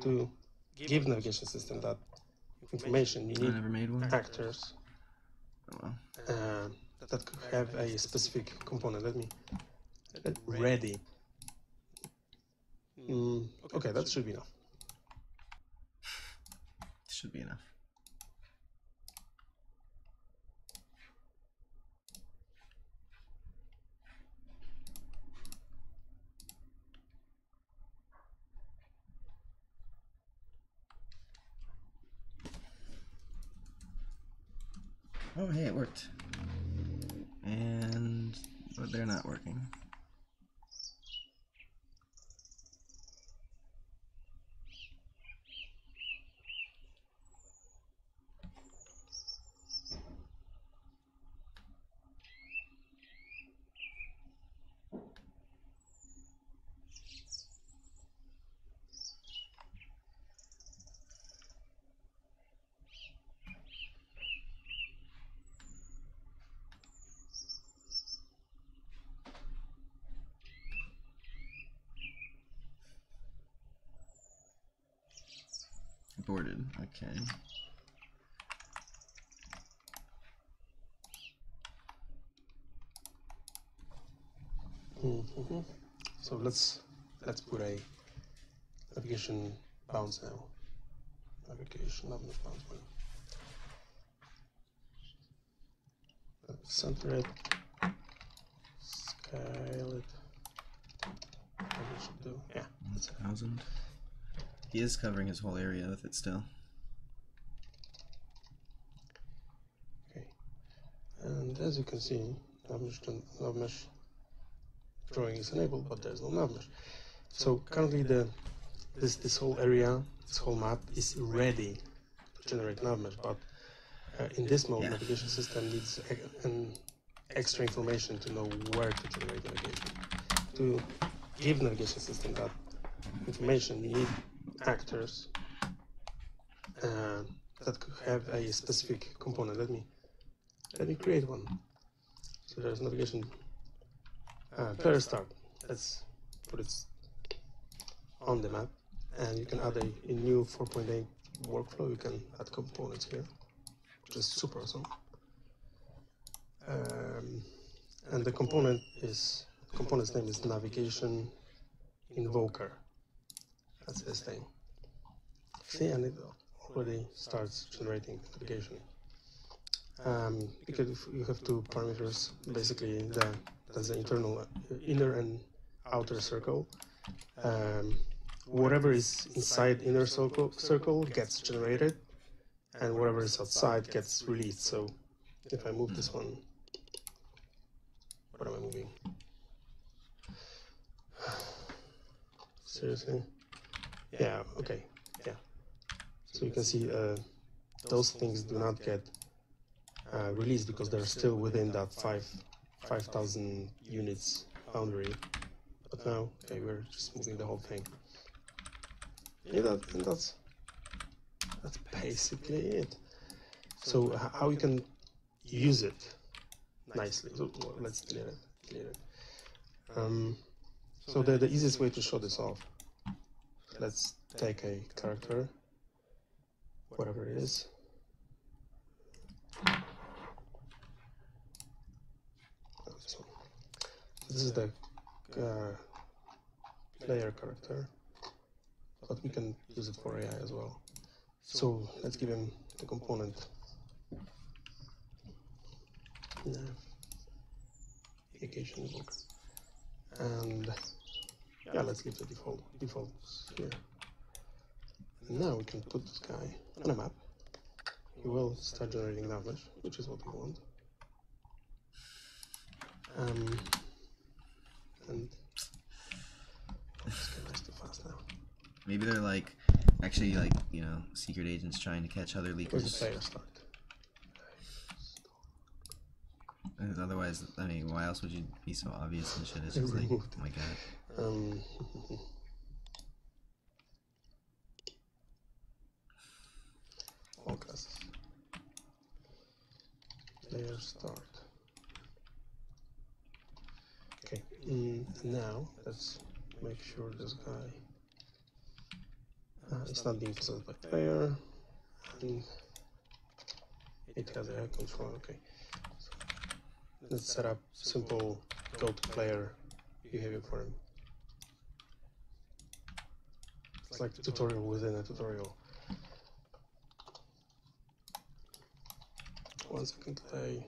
To give navigation system that information, you need actors that have a specific component. Let me ready. Okay, that should be enough.
should be enough. Oh, hey, it worked. And but they're not working. Aborted. Okay.
So let's put a navigation bounds now. Navigation bounds one. Center it. Scale it. What we should do? Yeah, that's it.
1,000. He is covering his whole area with it still.
Okay. And as you can see, Navmesh drawing is enabled, but there's no Navmesh. So currently this whole area, this whole map is ready to generate Navmesh, but in this mode, navigation system needs an extra information to know where to generate navigation. To give navigation system that information, you need actors that could have a specific component. Let me create one. So there's navigation player start. Let's put it on the map, and you can add a new 4.8 workflow. You can add components here, which is super awesome. And the component's name is navigation invoker. That's this thing. See, and it already starts generating navigation. Because you have two parameters, basically that's the inner and outer circle. Whatever is inside inner circle gets generated, and whatever is outside gets released. So if I move this one, what am I moving? Seriously? Yeah, okay, yeah. So you can see those things do not get released because they're still within that 5,000 units boundary. But now, okay, we're just moving the whole thing. Yeah, and that's basically it. So how you can use it nicely? So let's clear it. So the easiest way to show this off, let's take a character, whatever it is. So this is the player character, but we can use it for AI as well. So let's give him the component navigation invoker, and yeah, let's give the defaults here. And now we can put this guy on a map. He will start generating Navmesh, which is what we want. And this guy is too fast now.
Maybe they're like, actually, like, you know, secret agents trying to catch other leakers.
Where's the player start?
Otherwise, I mean, why else would you be so obvious and shit? It's just like, oh my god.
All classes. Player start. Okay, now let's make sure this guy is not being possessed by player, and it has a control. Okay, so let's set up simple go to player behavior for him. It's like a tutorial within a tutorial. 1 second delay.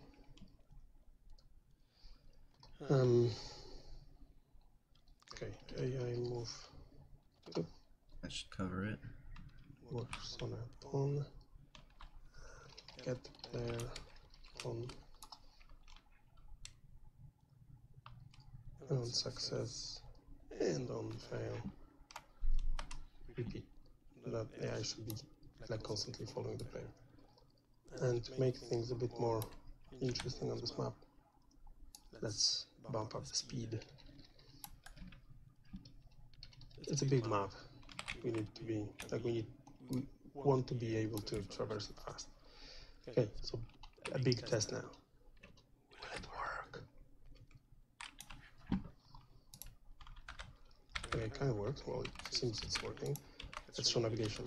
Okay, AI move.
That should cover it.
Works on a on. Get player on. On success and on fail. Repeat. That AI should be like constantly following the player. And to make things a bit more interesting on this map, let's bump up the speed. It's a big map. We need to be like we want to be able to traverse it fast. Okay, so a big test now. Will it work? Okay, it kind of works. Well, it seems it's working. Let's show navigation.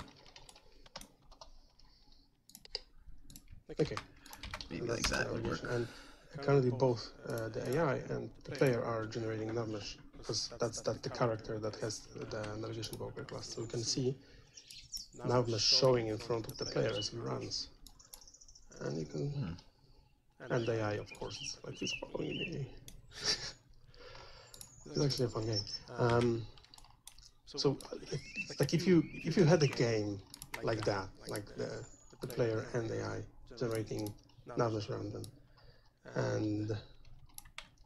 Okay,
Maybe like that would work.
And currently both the AI and the player are generating Navmesh, because that's the character that has the navigation invoker class. So we can see Navmesh showing in front of the player as he runs. And you can... And the AI, of course, it's like he's following me. It's actually a fun game. So, like if you had a game like that, like the player and AI generating Navmesh around them, and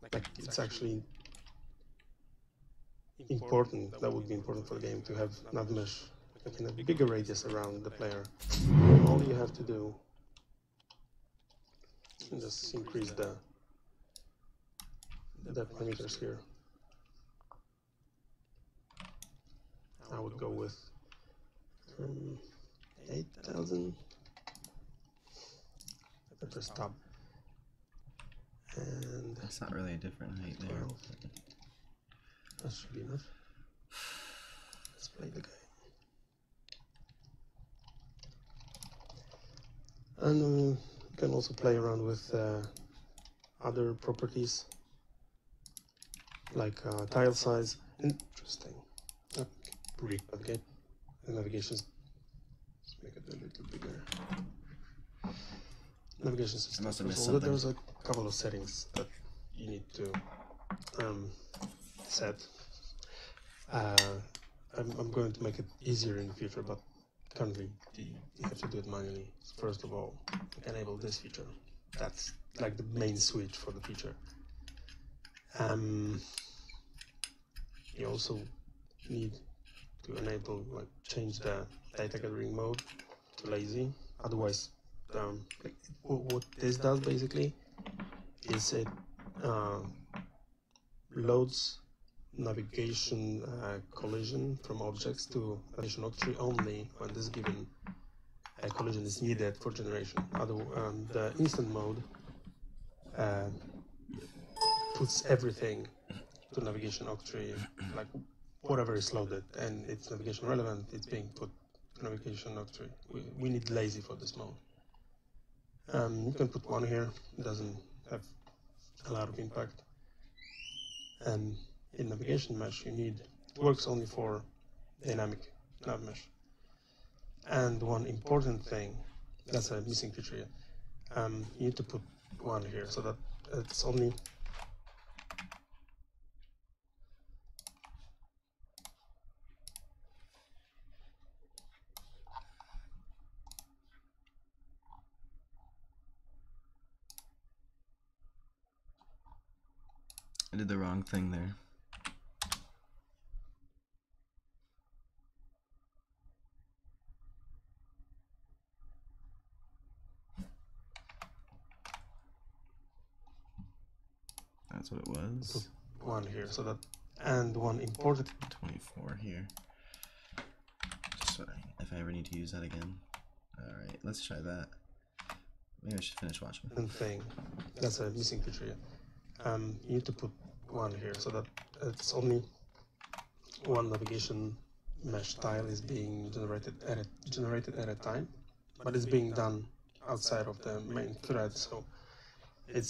like it's actually important, that would be important for the game to have Navmesh like in a bigger radius around the player. All you have to do is just increase the parameters here. I would go with 8,000. I press tab. And
it's not really a different height there.
12. That should be enough. Let's play the game. And you can also play around with other properties like tile size. Interesting. Brick, okay. The navigations. Let's make it a little bigger. Navigation system.
I must have missed something.
There's a couple of settings that you need to set. I'm going to make it easier in the future, but currently you have to do it manually. First of all, enable this feature. That's like the main switch for the feature. You also need to enable, like, change the data gathering mode to lazy. Otherwise, like, what this does basically is it loads navigation collision from objects to navigation log tree only when this given collision is needed for generation. The instant mode puts everything to navigation log tree, like whatever is loaded and it's navigation relevant, it's being put to navigation log tree. We need lazy for this mode. You can put one here, it doesn't have a lot of impact. And in navigation mesh, it works only for dynamic nav mesh. And one important thing, that's a missing feature here, you need to put one here so that it's only
I did the wrong thing there. That's what it was.
Put one here so that, and one important
24 here. Just so if I ever need to use that again. Alright, let's try that. Maybe I should finish watching.
thing, that's a missing feature here. You need to put one here so that it's only one navigation mesh tile is being generated at a time, but it's being done outside of the main thread, so it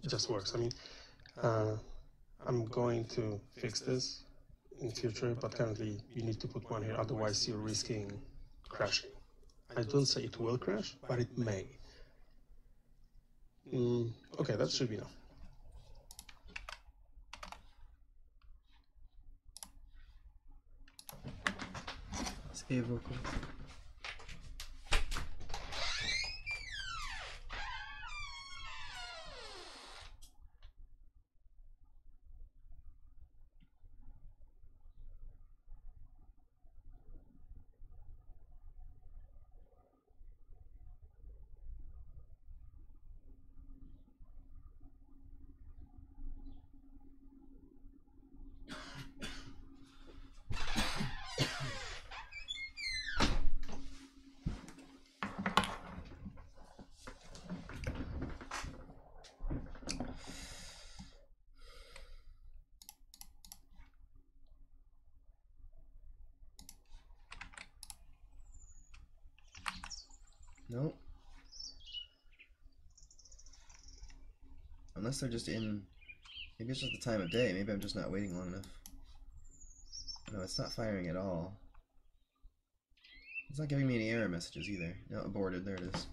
just works. I mean, I'm going to fix this in future, but currently you need to put one here, otherwise you're risking crashing. I don't say it will crash, but it may. Okay, that should be enough.
Save real quick. Nope. Unless they're just in... Maybe it's just the time of day. Maybe I'm just not waiting long enough. No, it's not firing at all. It's not giving me any error messages either. No, aborted. There it is.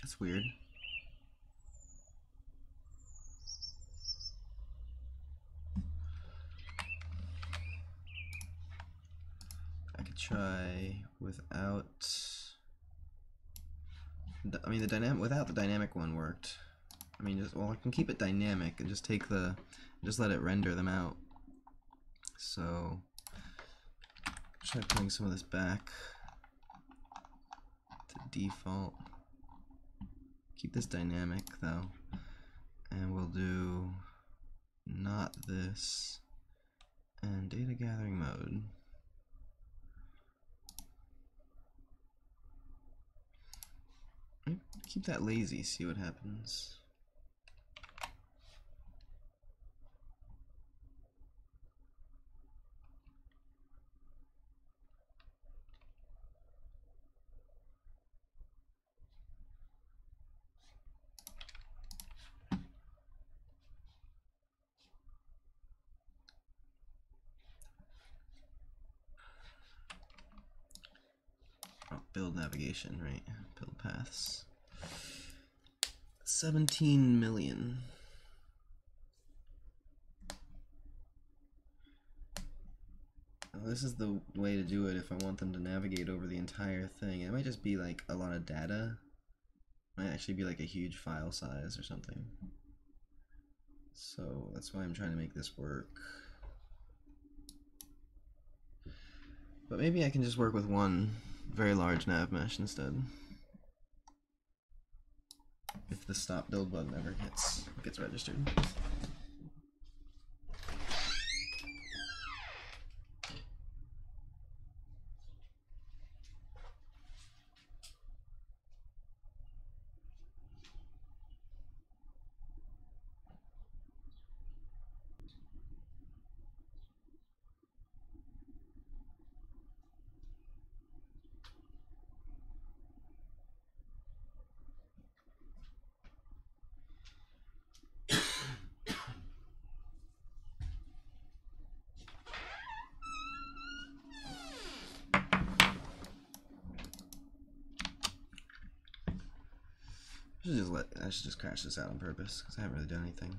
That's weird. I could try without... I mean, the dynamic without the dynamic one worked. I mean, just well, I can keep it dynamic and just take the, just let it render them out. So, try putting some of this back to default. Keep this dynamic though, and we'll do not this and data gathering mode. Keep that lazy, see what happens. Oh, build navigation, right? Build paths. 17 million. Oh, this is the way to do it if I want them to navigate over the entire thing. It might just be like a lot of data. It might actually be like a huge file size or something. So that's why I'm trying to make this work. But maybe I can just work with one very large Navmesh instead. If the stop build button ever gets registered. I should just crash this out on purpose because I haven't really done anything.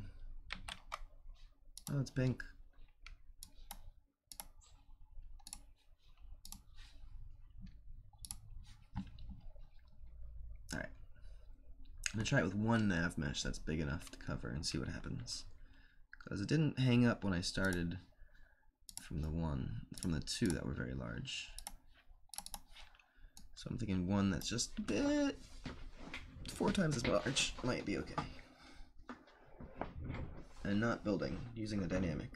Oh, it's pink. Alright. I'm gonna try it with one nav mesh that's big enough to cover and see what happens. Because it didn't hang up when I started from the two that were very large. So I'm thinking one that's just a bit 4 times as large might be okay. And not building, using the dynamic.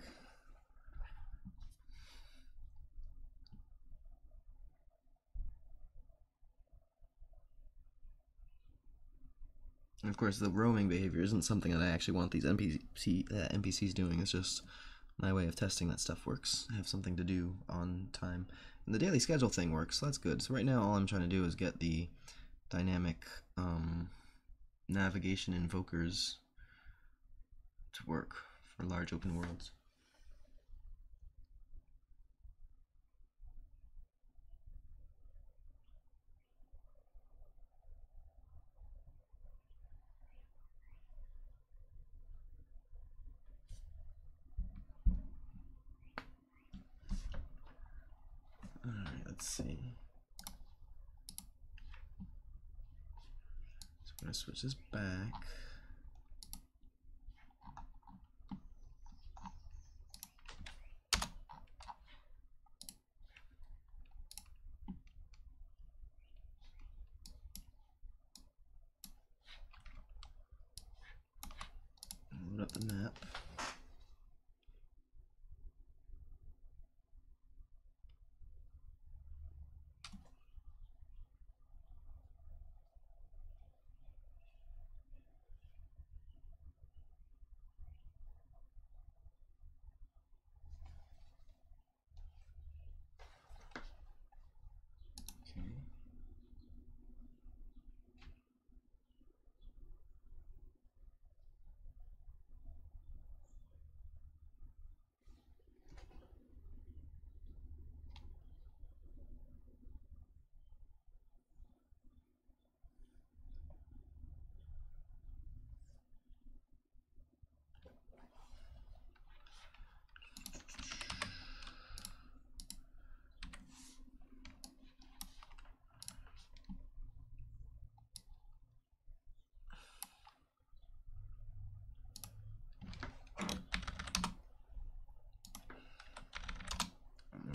And of course, the roaming behavior isn't something that I actually want these NPCs doing. It's just my way of testing that stuff works. I have something to do on time. And the daily schedule thing works, so that's good. So right now all I'm trying to do is get the dynamic navigation invokers to work for large open worlds. Alright, let's see. So I'm going to switch this back. Load up the map.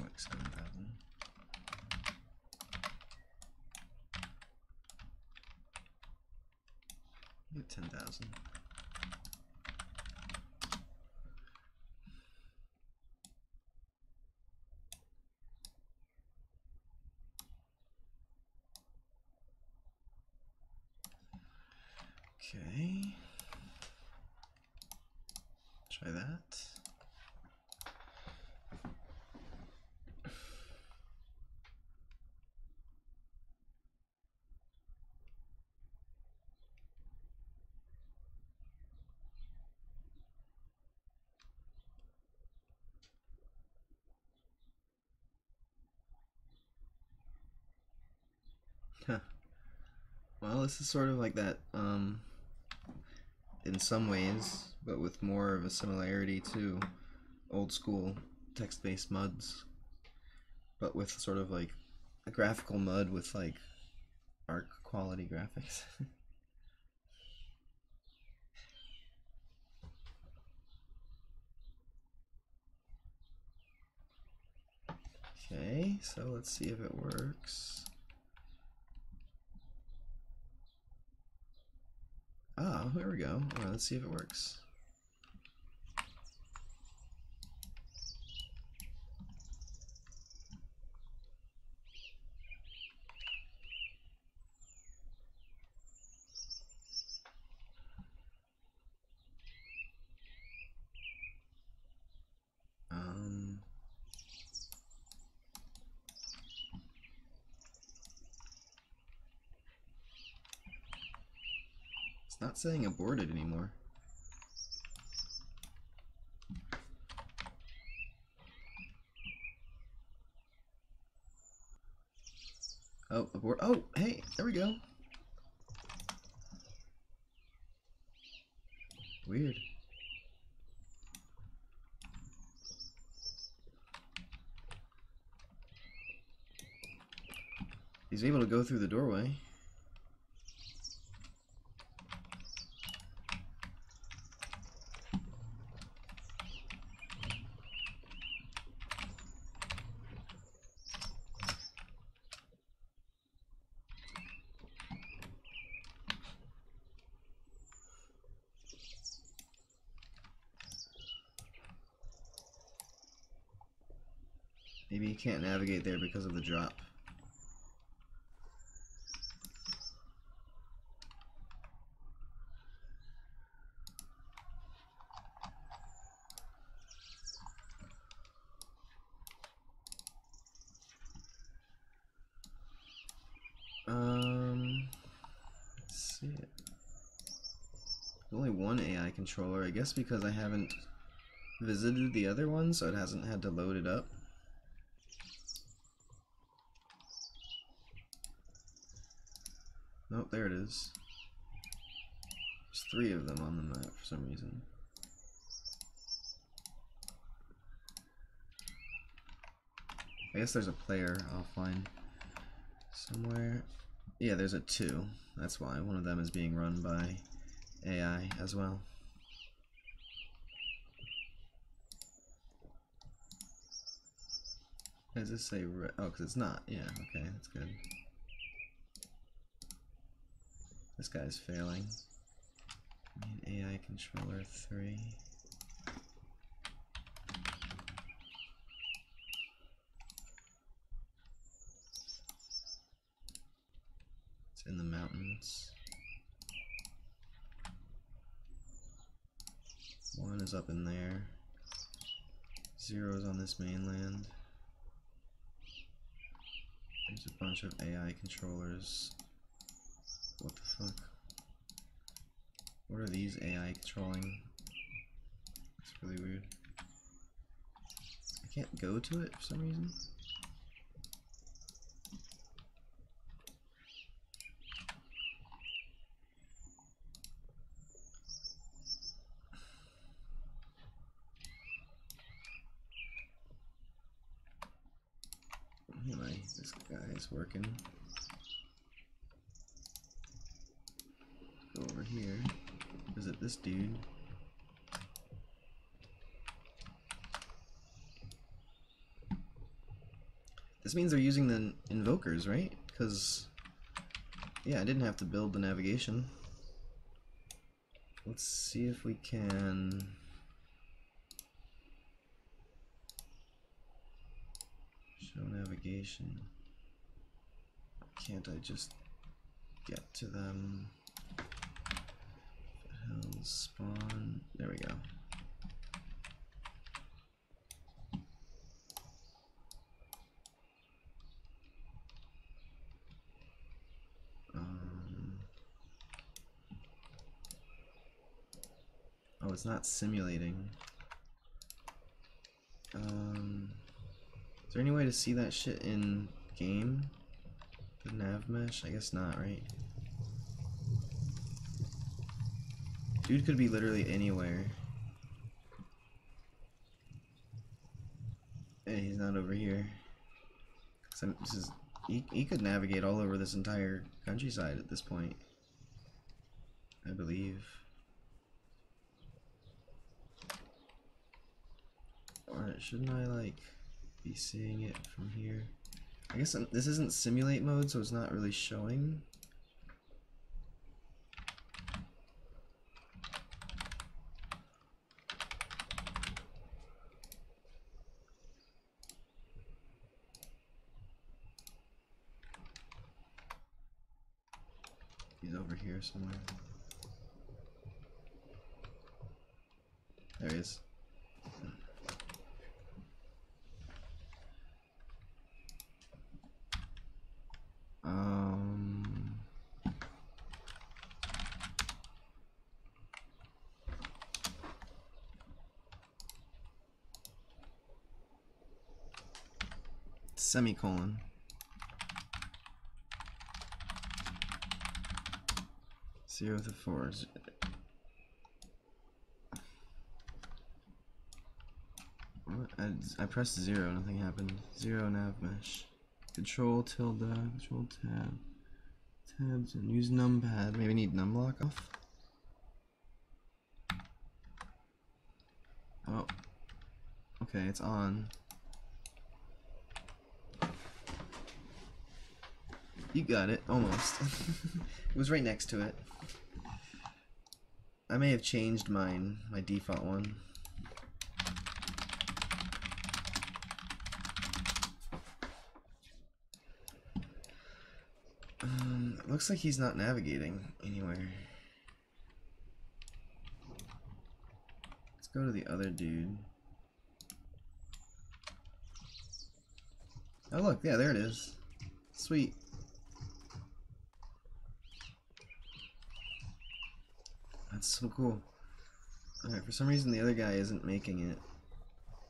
Like 7,000. Get 10,000. Okay. Try that. Well, this is sort of like that in some ways, but with more of a similarity to old school text-based MUDs, but with sort of like a graphical MUD with like ARC quality graphics. Okay, so let's see if it works. Ah, there we go. All right, let's see if it works. It's not saying aborted anymore. Oh, abort. Oh, hey, there we go. Weird. He's able to go through the doorway. Maybe he can't navigate there because of the drop. Let's see it. There's only one AI controller, I guess because I haven't visited the other one, so it hasn't had to load it up. Nope, there it is. There's 3 of them on the map for some reason. I guess there's a player offline somewhere. Yeah, there's a 2. That's why. One of them is being run by AI as well. Does this say oh, because it's not. Yeah, okay, that's good. This guy's failing. Main AI controller 3. It's in the mountains. 1 is up in there. 0 is on this mainland. There's a bunch of AI controllers. What the fuck? What are these AI controlling? It's really weird. I can't go to it for some reason. Anyway, this guy is working. Go over here. Visit this dude. This means they're using the invokers, right? Because, yeah, I didn't have to build the navigation. Let's see if we can... show navigation. Can't I just get to them? Foothills, spawn. There we go. Oh, it's not simulating. Is there any way to see that shit in game? The Navmesh? I guess not, right? Dude could be literally anywhere. Hey, he's not over here. He could navigate all over this entire countryside at this point, I believe. Or shouldn't I like be seeing it from here? I guess this isn't simulate mode, so it's not really showing. He's over here somewhere. There he is. Semicolon. Zero to 4. I pressed 0, nothing happened. 0 Navmesh. Control tilde, control tab. Tabs and use numpad. Maybe need numlock off. Oh. Okay, it's on. You got it, almost. It was right next to it. I may have changed mine, my default one. It looks like he's not navigating anywhere. Let's go to the other dude. Oh look, yeah, there it is. Sweet. That's so cool. Alright, for some reason the other guy isn't making it.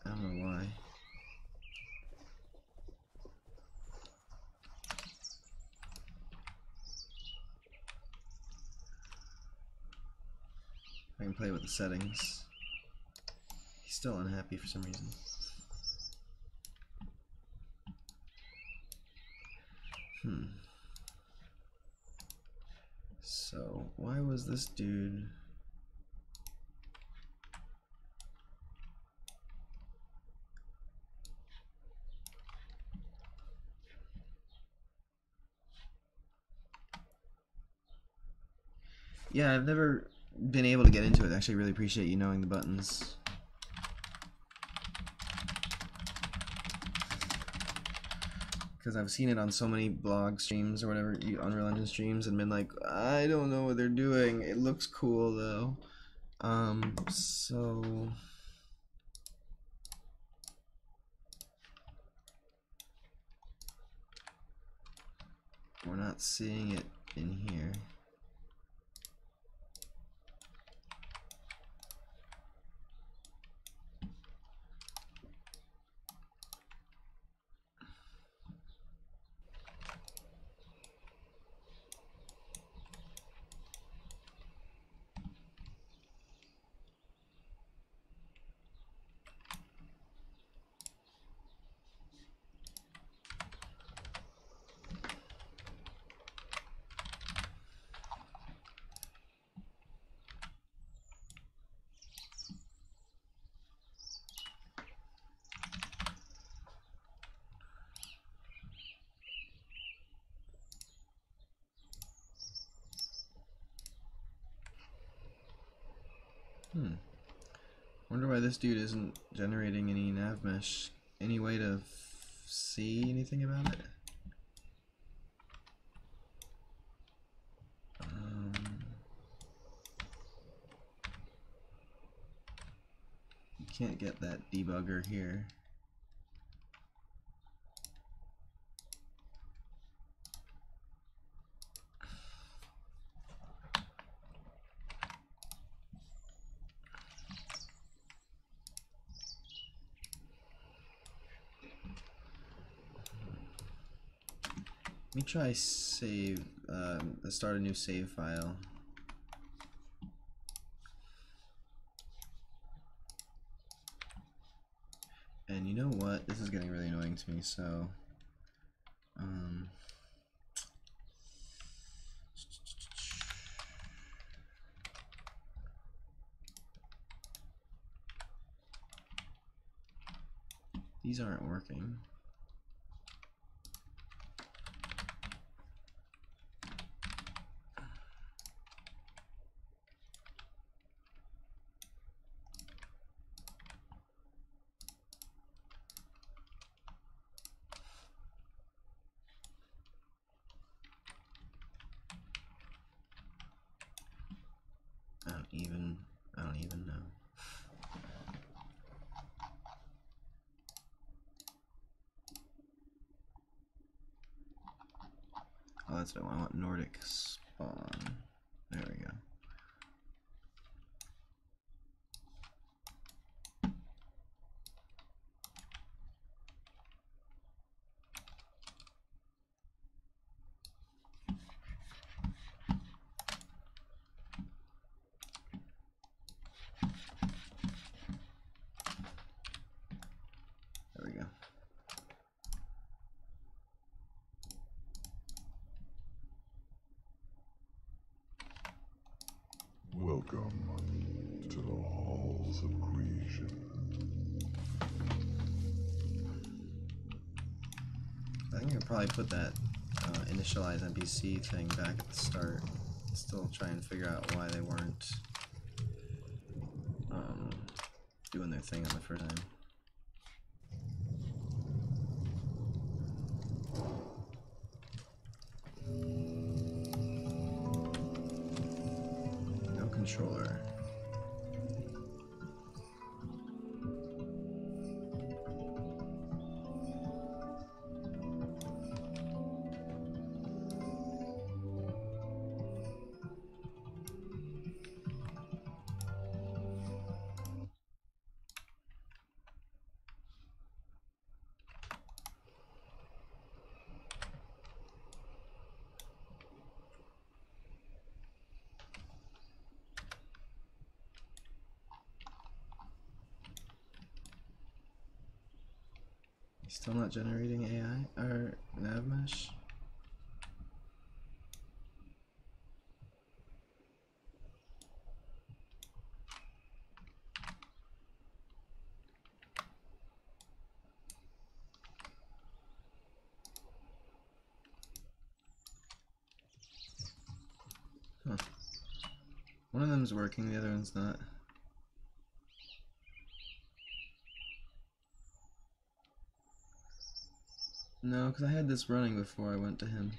I don't know why. I can play with the settings. He's still unhappy for some reason. So, why was this dude... Yeah, I've never been able to get into it. I actually really appreciate you knowing the buttons. Because I've seen it on so many blog streams or whatever, Unreal Engine streams, and been like, I don't know what they're doing. It looks cool though. So... we're not seeing it in here. Wonder why this dude isn't generating any Navmesh. Any way to see anything about it? You can't get that debugger here. Let me try save, let's start a new save file. And you know what? This is getting really annoying to me, so... these aren't working. I don't even know. Oh, that's what I want. Nordic spawn. There we go. There we go.
Welcome to the halls of creation.
I think I'll probably put that initialize NPC thing back at the start. Still trying to figure out why they weren't doing their thing on the first time. No controller. Still not generating AI or Navmesh. Huh. One of them's working, the other one's not. No, because I had this running before I went to him.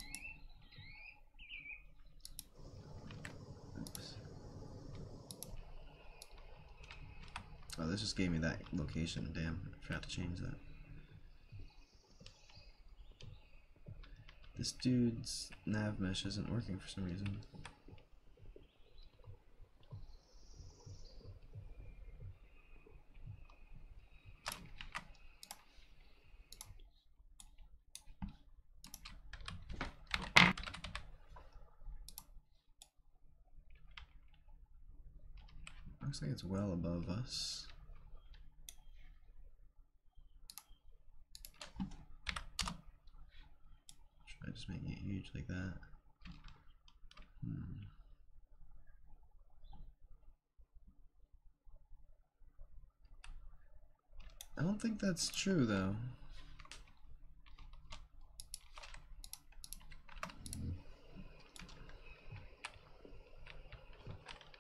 Oops. Oh, this just gave me that location. Damn, I forgot to change that. This dude's Navmesh isn't working for some reason. Looks like it's well above us. Try just making it huge like that. I don't think that's true though.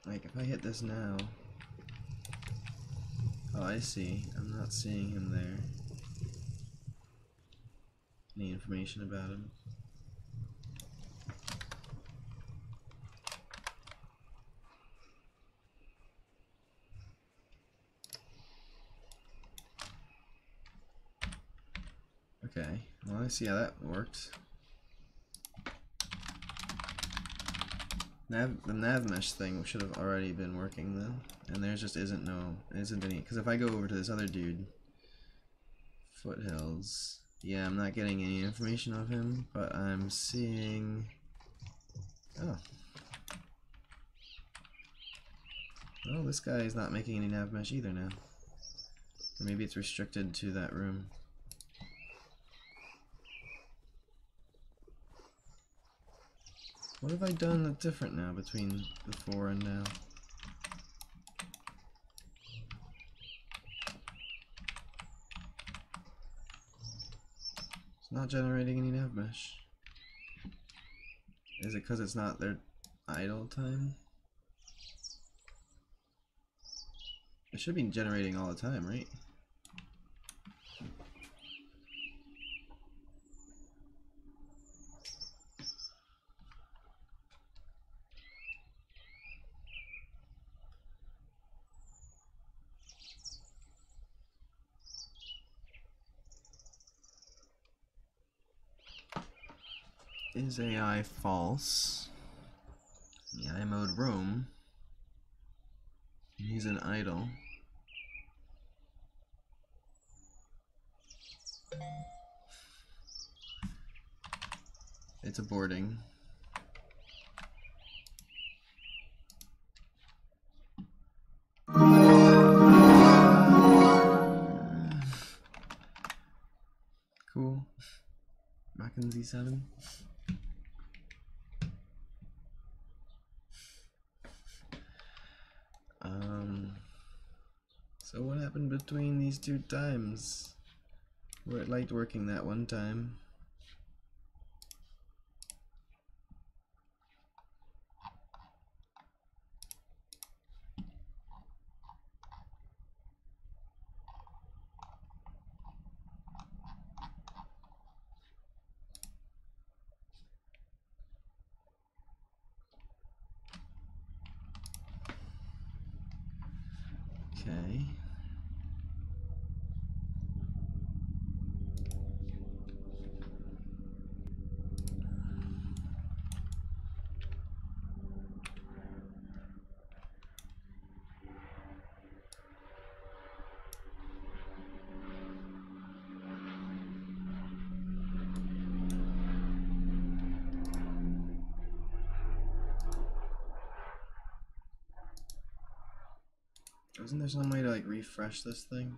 Like if I hit this now. Oh, I see. I'm not seeing him there. Any information about him? Okay, well I see how that worked. The Navmesh thing should have already been working then, and there just isn't any. Because if I go over to this other dude, Foothills, yeah, I'm not getting any information of him, but I'm seeing. Oh, well, this guy is not making any Navmesh either now. Or maybe it's restricted to that room. What have I done that's different now between before and now? It's not generating any Navmesh. Is it because it's not their idle time? It should be generating all the time, right? Is AI false? The AI mode roam. He's an idle. It's aborting. Cool. Mackenzie 7. So what happened between these two times? Where it liked working that one time. Okay. Isn't there some way to like refresh this thing?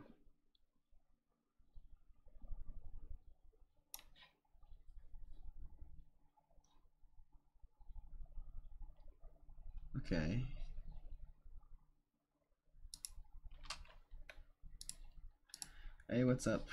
Okay. Hey, what's up?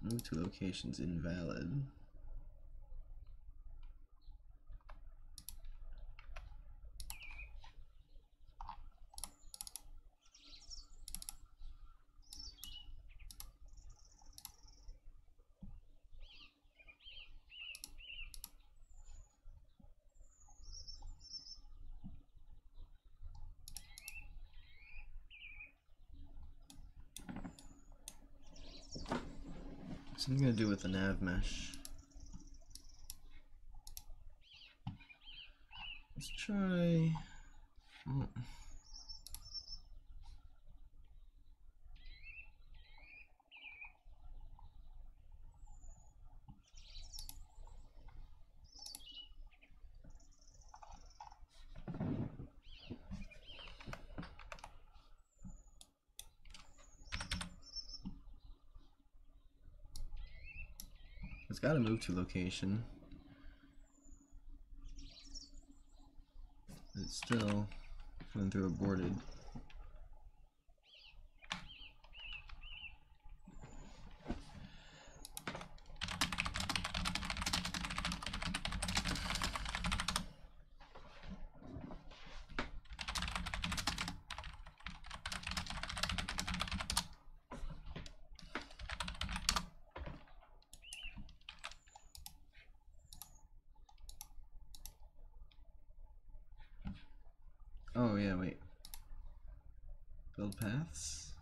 Move to locations invalid. Something to do with the Navmesh. Let's try. Oh. It's got to move to location. It's still going through aborted. Oh yeah, wait. Build paths?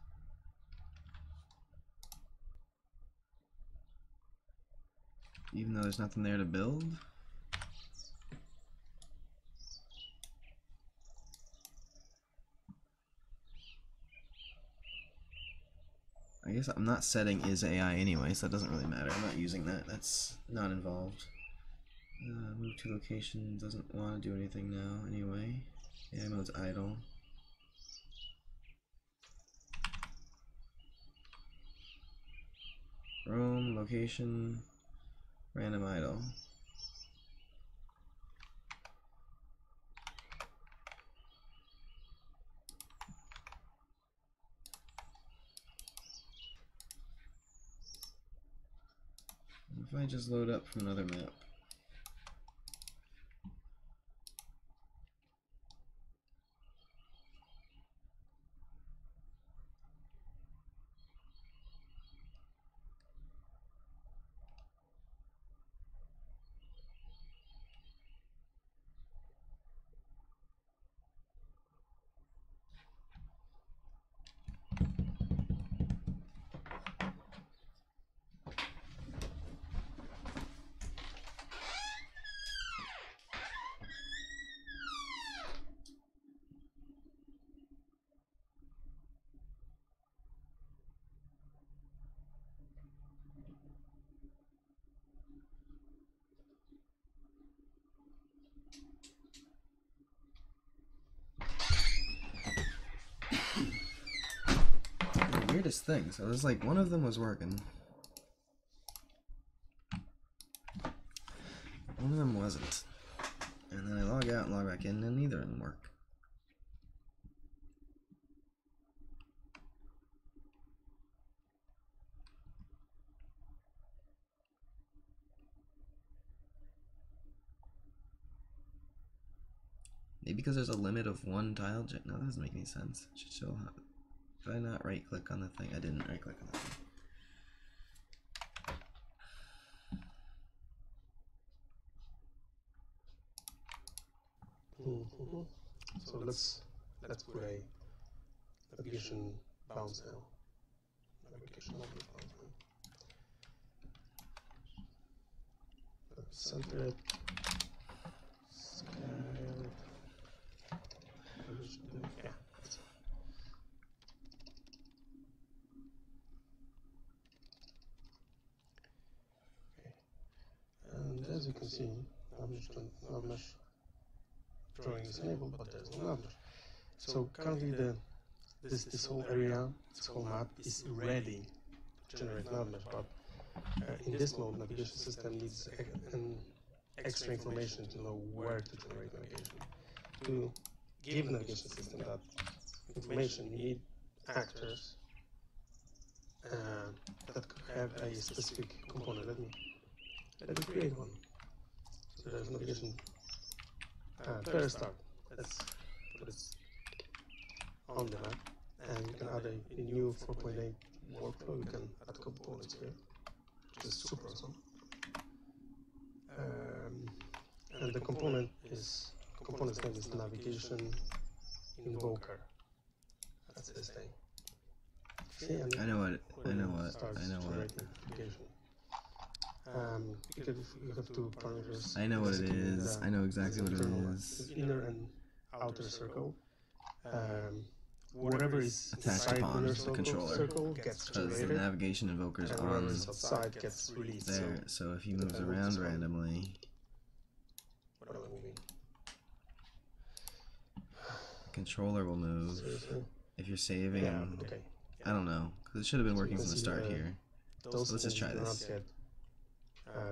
Even though there's nothing there to build? I guess I'm not setting is AI anyway, so that doesn't really matter. I'm not using that. That's not involved. Move to location doesn't want to do anything now anyway. Yeah, mode's idle. Roam, location, random idle. If I just load up from another map. Weirdest thing. So there's like one of them was working. One of them wasn't. And then I log out and log back in and neither of them work. Maybe because there's a limit of one tile. No, that doesn't make any sense. It should show how. Did I not right click on the thing? I didn't right click on the thing.
So let's put a navigation bounce now. Navigation bounce now. Center it. Scale. Yeah. can see, Navmesh drawing is enabled, but there's no Navmesh. So currently this whole area, this whole map is ready to generate Navmesh, but in this mode, navigation system needs an extra information to know where to generate navigation. To give navigation system that information, you need actors that have a specific component. Let me create one. So there's navigation player start. Let's put it on the map, and you can add a new 4.8 workflow. You can add components here, which is super awesome. And the component's name is navigation invoker. That's this thing. See,
I know what.
You have two parameters.
I know what it is. I know exactly what it is.
Inner and outer circle. Whatever is
attached
inside
upon
inner
the controller,
circle gets
because the
generated,
navigation invoker's
and
on
whatever is outside gets released.
there. So if he moves around randomly,
What am I moving?
the controller will move.
Seriously?
If you're saving,
Yeah, okay.
I don't know, because it should have been working from the start here.
Those
Let's just try
things do
this.
not get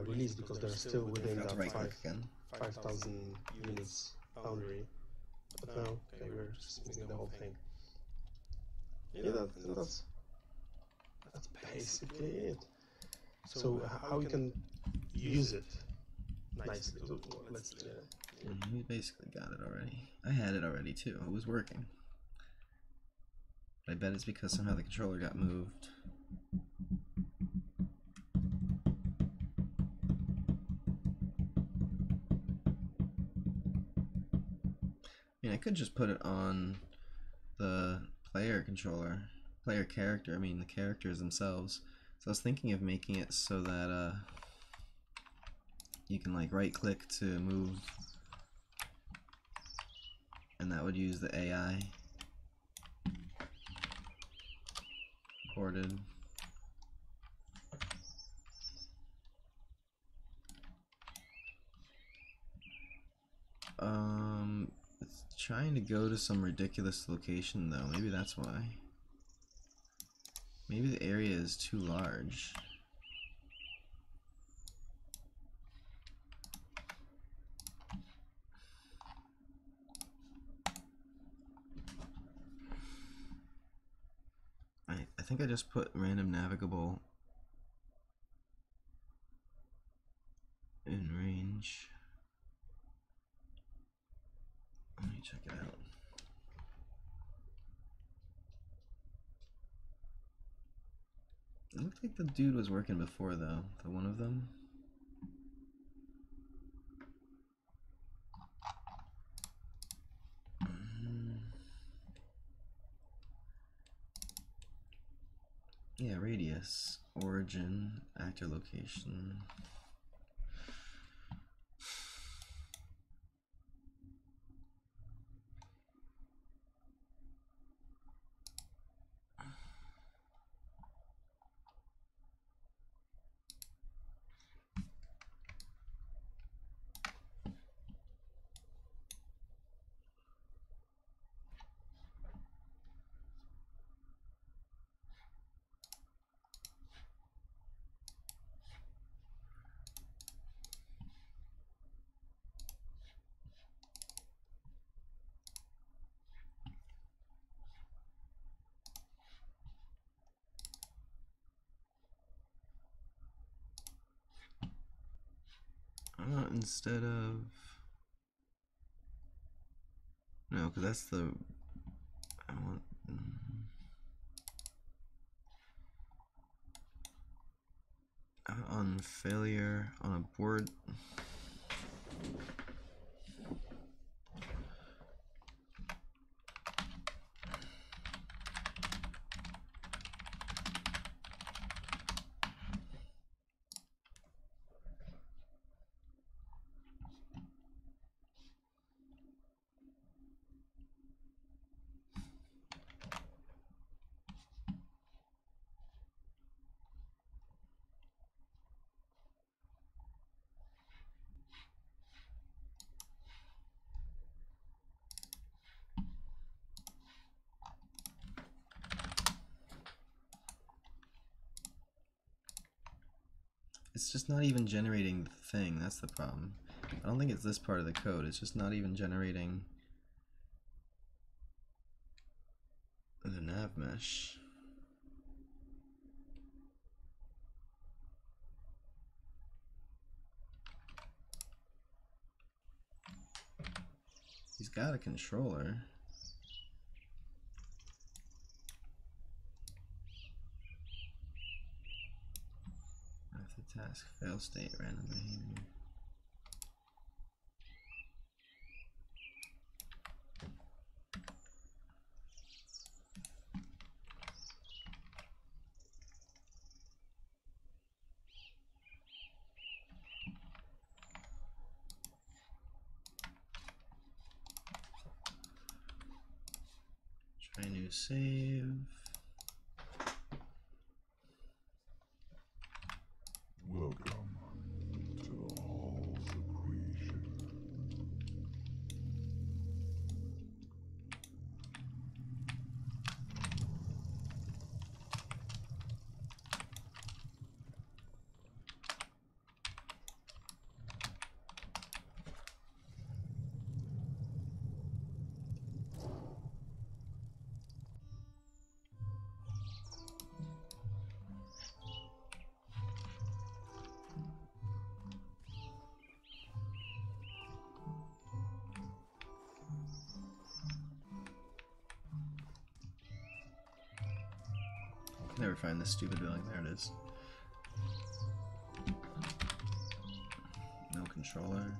released because they're still within
Have to
that
right click again.
5,000 units boundary. But now, okay, we're just moving the whole thing. Yeah, that's basically it. So how we can use it nicely? So, let's
We basically got it already. I had it already too. It was working. But I bet it's because somehow the controller got moved. I mean, I could just put it on the player controller, player character. I mean, the characters themselves. So I was thinking of making it so that you can like right click to move, and that would use the AI ported. It's trying to go to some ridiculous location though. Maybe that's why. Maybe the area is too large. I think I just put random navigable in range. Let me check it out. It looked like the dude was working before though, the one of them. Yeah, radius, origin, actor location. Instead of no, because that's the I want. On failure on a board. it's just not even generating the thing. That's the problem. I don't think it's this part of the code. It's just not even generating the Navmesh. He's got a controller. If the task fail state random behavior. Try new save.
Welcome to the halls of creation.
Never find this stupid building. There it is. No controller.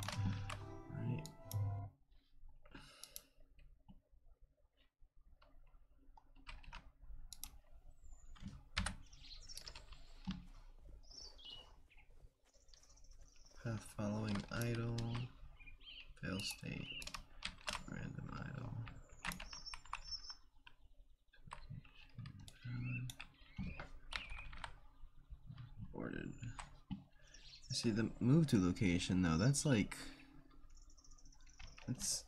Right. Path following idle. Fail state. Random idle. Boarded. See, the move to location though, that's like, that's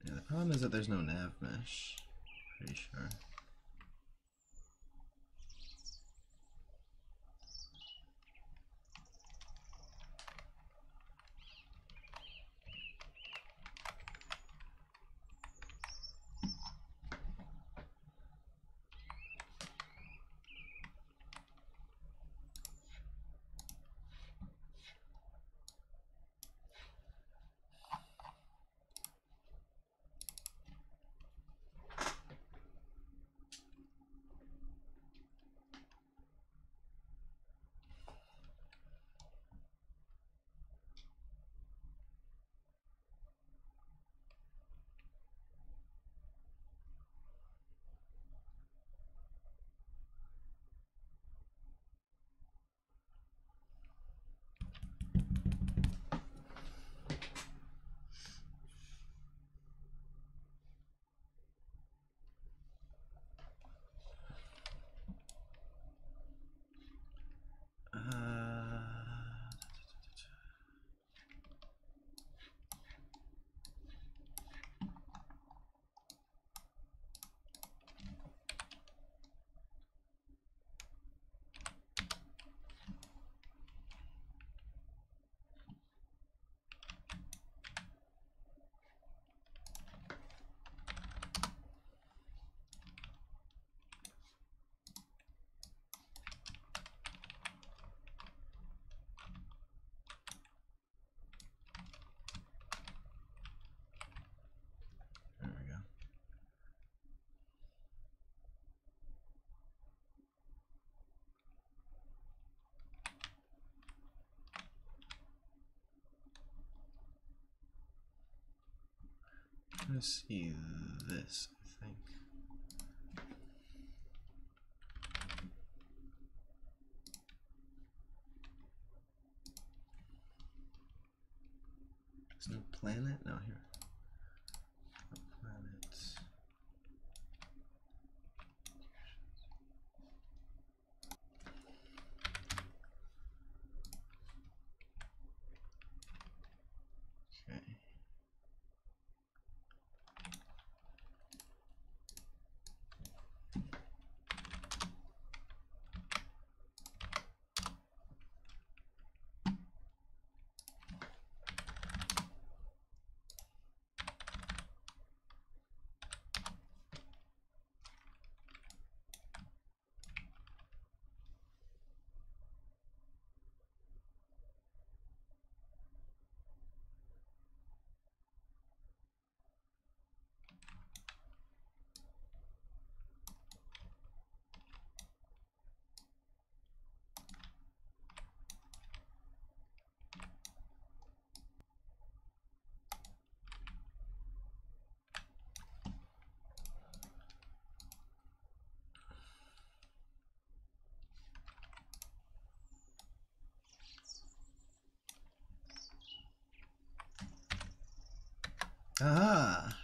yeah, the problem is that there's no Navmesh. Pretty sure. There we go. I'm gonna see this, I think. There's no planet? No, here. A planet. Okay. Ah!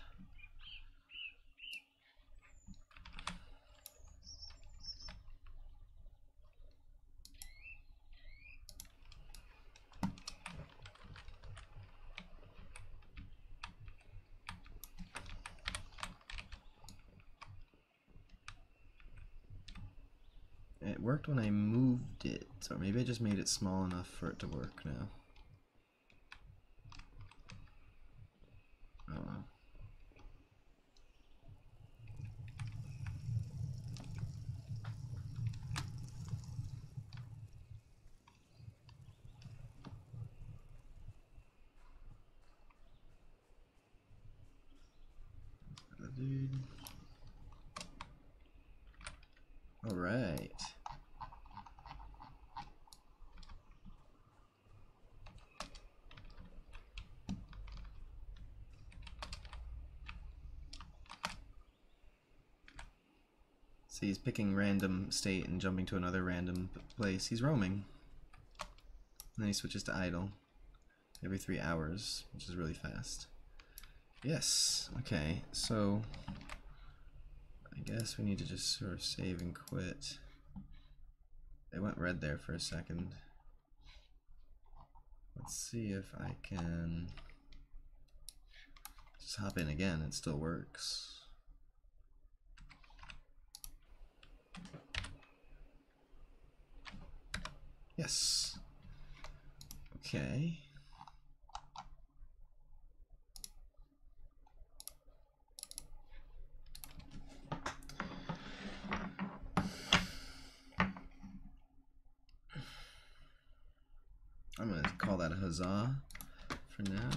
It worked when I moved it, or maybe I just made it small enough for it to work now. Oh well. All right. See, he's picking random state and jumping to another random place. He's roaming. And then he switches to idle every 3 hours, which is really fast. Yes. Okay, so I guess we need to just sort of save and quit. They went red there for a second. Let's see if I can just hop in again. It still works. Yes. Okay. I'm gonna call that a huzzah for now.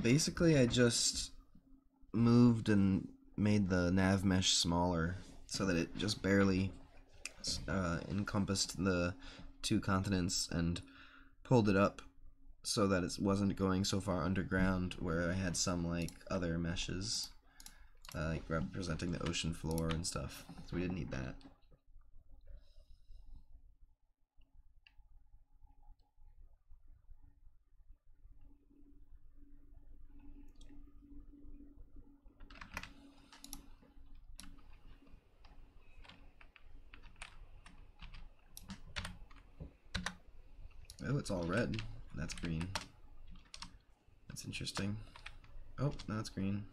Basically I just moved and made the Navmesh smaller so that it just barely encompassed the 2 continents and pulled it up so that it wasn't going so far underground where I had some like other meshes like representing the ocean floor and stuff, so we didn't need that. Oh, it's all red. That's green. That's interesting. Oh, now it's green.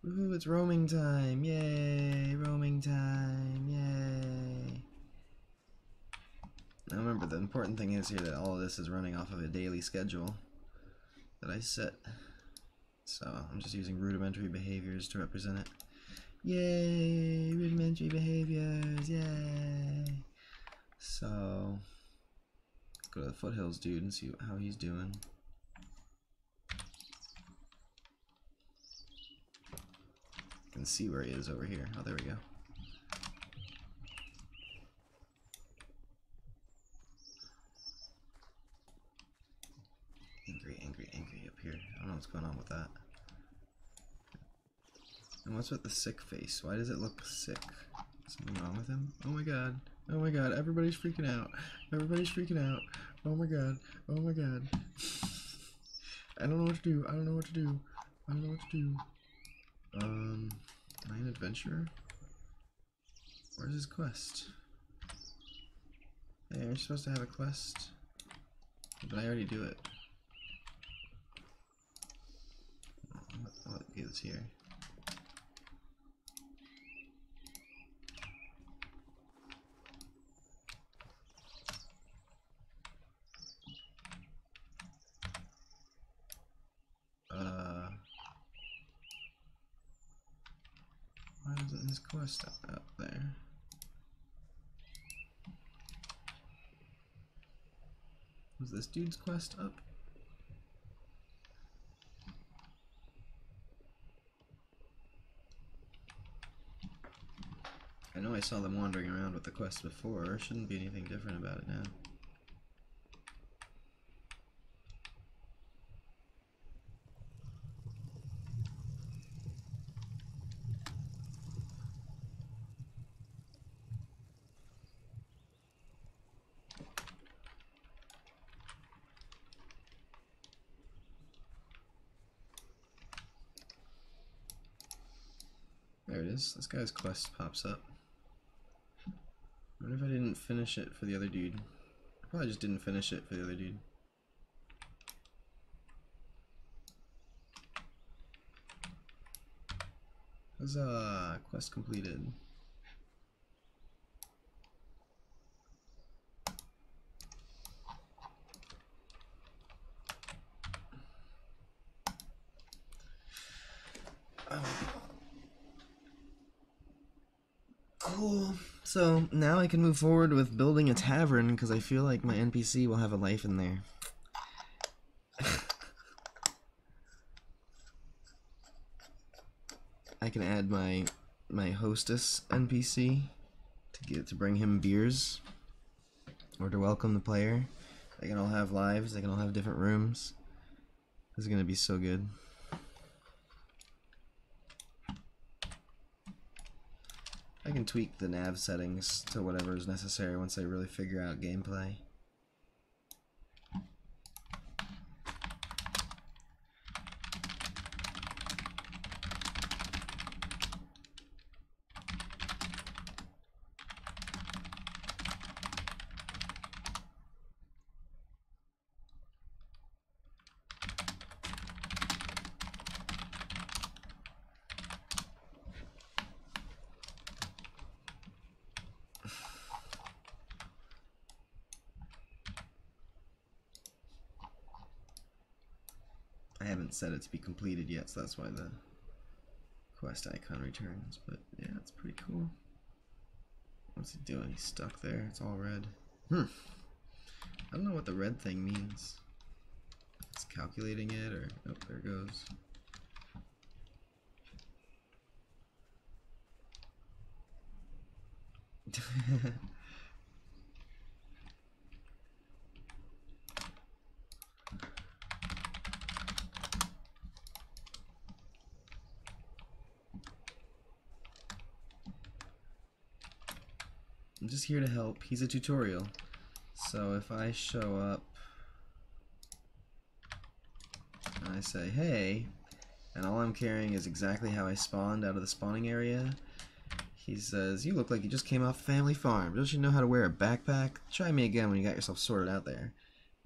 Ooh, it's roaming time. Yay, roaming time. Yay. Now remember, the important thing is here that all of this is running off of a daily schedule. that I set. So I'm just using rudimentary behaviors to represent it. Yay! Rudimentary behaviors! Yay! So let's go to the foothills dude and see how he's doing. I can see where he is over here. Oh, there we go. Angry up here. I don't know what's going on with that. And what's with the sick face? Why does it look sick? Something wrong with him? Oh my god. Oh my god. Everybody's freaking out. Everybody's freaking out. Oh my god. Oh my god. I don't know what to do. I don't know what to do. I don't know what to do. Am I an adventurer? Where's his quest? Hey, aren't you supposed to have a quest? But I already do it. I'll get this here. Why isn't his quest up there? Was this dude's quest up? I know I saw them wandering around with the quest before. Shouldn't be anything different about it now. There it is. This guy's quest pops up. I wonder if I didn't finish it for the other dude. I probably just didn't finish it for the other dude. Huzzah! Quest completed. Cool. So now I can move forward with building a tavern because I feel like my NPC will have a life in there. I can add my hostess NPC to bring him beers or to welcome the player. They can all have lives. They can all have different rooms. This is gonna be so good. I can tweak the nav settings to whatever is necessary once I really figure out gameplay. I haven't set it to be completed yet, so that's why the quest icon returns, but yeah, it's pretty cool. What's he doing? He's stuck there. It's all red. I don't know what the red thing means. It's calculating it, or... oh, there it goes. I'm just here to help. He's a tutorial. So if I show up and I say, hey, and all I'm carrying is exactly how I spawned out of the spawning area, he says, you look like you just came off a family farm. Don't you know how to wear a backpack? Try me again when you got yourself sorted out there.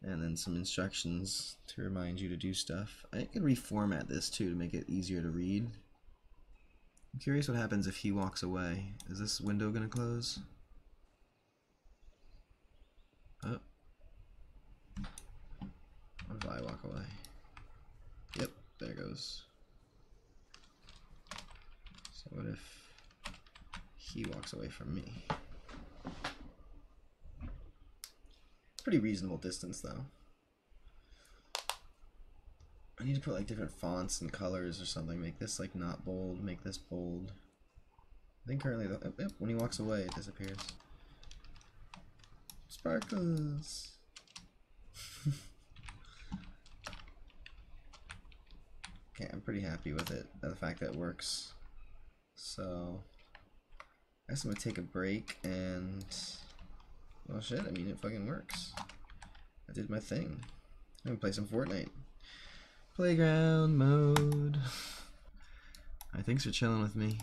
And then some instructions to remind you to do stuff. I could reformat this too to make it easier to read. I'm curious what happens if he walks away. Is this window gonna close? Oh. What if I walk away? there goes. So what if he walks away from me? Pretty reasonable distance though. I need to put like different fonts and colors or something. Make this like not bold, make this bold. I think currently, when he walks away, it disappears. Sparkles! Okay, I'm pretty happy with it, the fact that it works. So, I guess I'm gonna take a break and, well shit, I mean it fucking works. I did my thing. I'm gonna play some Fortnite. Playground mode. Alright, thanks for chilling with me.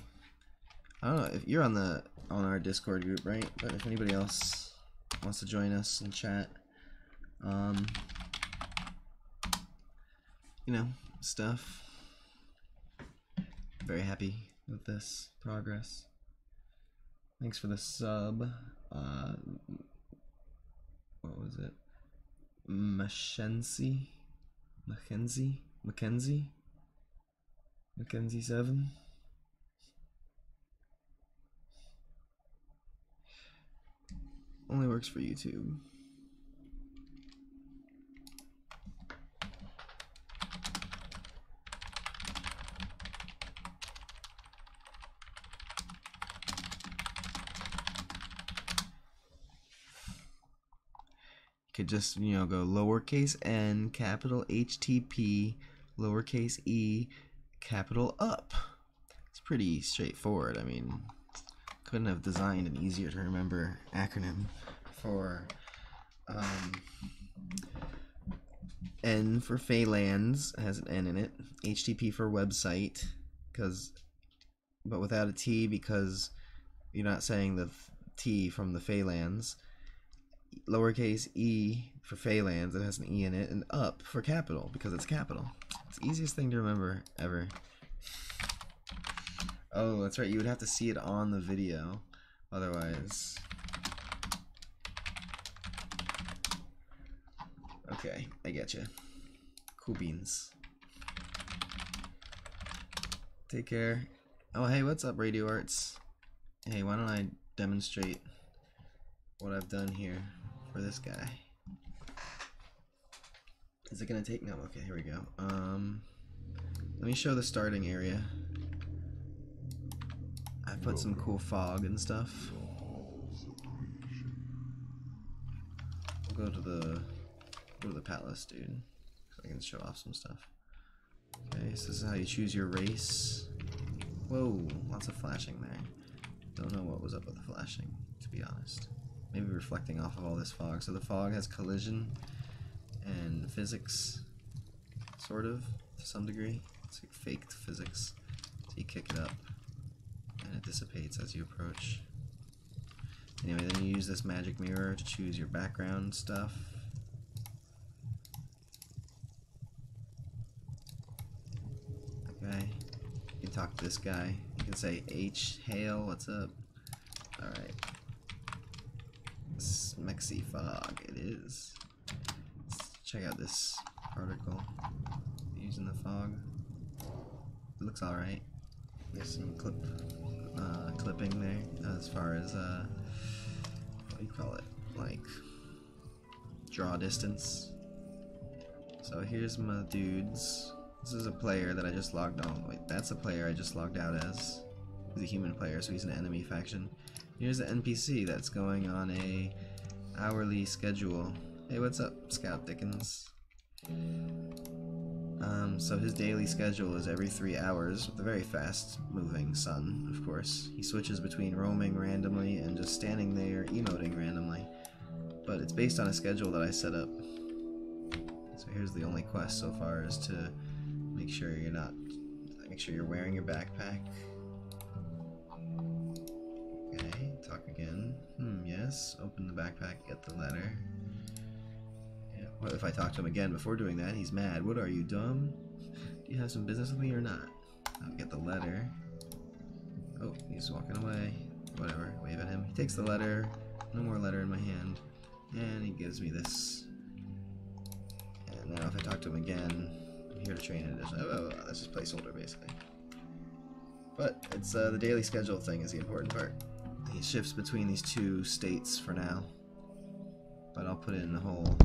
I don't know if you're on our Discord group, right? But if anybody else wants to join us and chat, you know, stuff. Very happy with this progress. Thanks for the sub. What was it? Mackenzie 7. Only works for YouTube. Could just, you know, go lowercase n, capital HTP, lowercase e, capital up. It's pretty straightforward. I mean, couldn't have designed an easier to remember acronym for N for Phalanx, has an N in it. HTTP for website, but without a T because you're not saying the T from the Phalanx. Lowercase e for Phalanx, it has an E in it, and up for capital because it's capital. It's the easiest thing to remember ever. Oh, that's right, you would have to see it on the video, otherwise. Okay, I get you. Cool beans. Take care. Oh, hey, what's up, Radio Arts? Hey, why don't I demonstrate what I've done here for this guy? Is it gonna take? No, okay, here we go. Let me show the starting area. I put some cool fog and stuff. We'll go to the palace, dude, so I can show off some stuff. Okay, so this is how you choose your race. Whoa, lots of flashing there. Don't know what was up with the flashing, to be honest. Maybe reflecting off of all this fog. So the fog has collision and physics, sort of, to some degree. It's like faked physics. So you kick it up and it dissipates as you approach. Anyway, then you use this magic mirror to choose your background stuff. Okay, you can talk to this guy. You can say, H, hail, what's up? Alright. Smexy fog, it is. Let's check out this particle using the fog. It looks alright. There's some clipping there as far as, what do you call it? Like, draw distance. So here's my dudes. This is a player that I just logged on. Wait, that's a player I just logged out as. He's a human player, so he's an enemy faction. Here's the NPC that's going on a hourly schedule. Hey, what's up, Scout Dickens? So his daily schedule is every 3 hours with a very fast moving sun, of course. He switches between roaming randomly and just standing there emoting randomly. But it's based on a schedule that I set up. So here's the only quest so far is to make sure you're wearing your backpack. Okay, talk again. Yes, open the backpack, get the letter. Yeah, what if I talk to him again before doing that? He's mad. What are you, dumb? Do you have some business with me or not? I'll get the letter. Oh, he's walking away. Whatever, wave at him. He takes the letter. No more letter in my hand. And he gives me this. And now if I talk to him again, here to train in addition. Oh, that's just placeholder basically. But it's the daily schedule thing is the important part. He shifts between these two states for now. But I'll put it in the whole.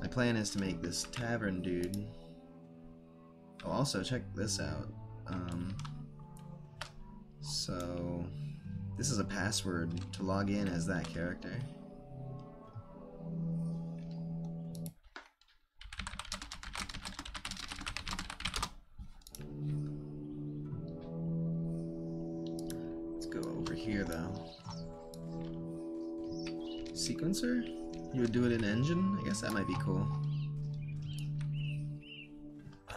My plan is to make this tavern dude. Oh, also check this out. So this is a password to log in as that character. Let's go over here though. Sequencer? You would do it in engine? I guess that might be cool.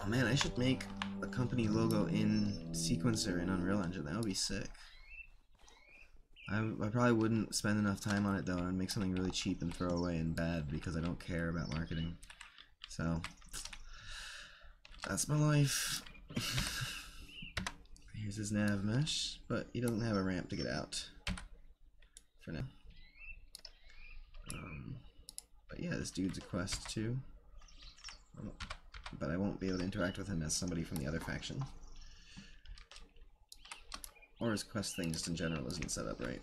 Oh man, I should make a company logo in Sequencer in Unreal Engine. That would be sick. I probably wouldn't spend enough time on it though and make something really cheap and throw away and bad because I don't care about marketing. So that's my life. Here's his Navmesh, but he doesn't have a ramp to get out for now. But yeah, this dude's a quest too. But I won't be able to interact with him as somebody from the other faction. Or his quest thing just in general isn't set up right.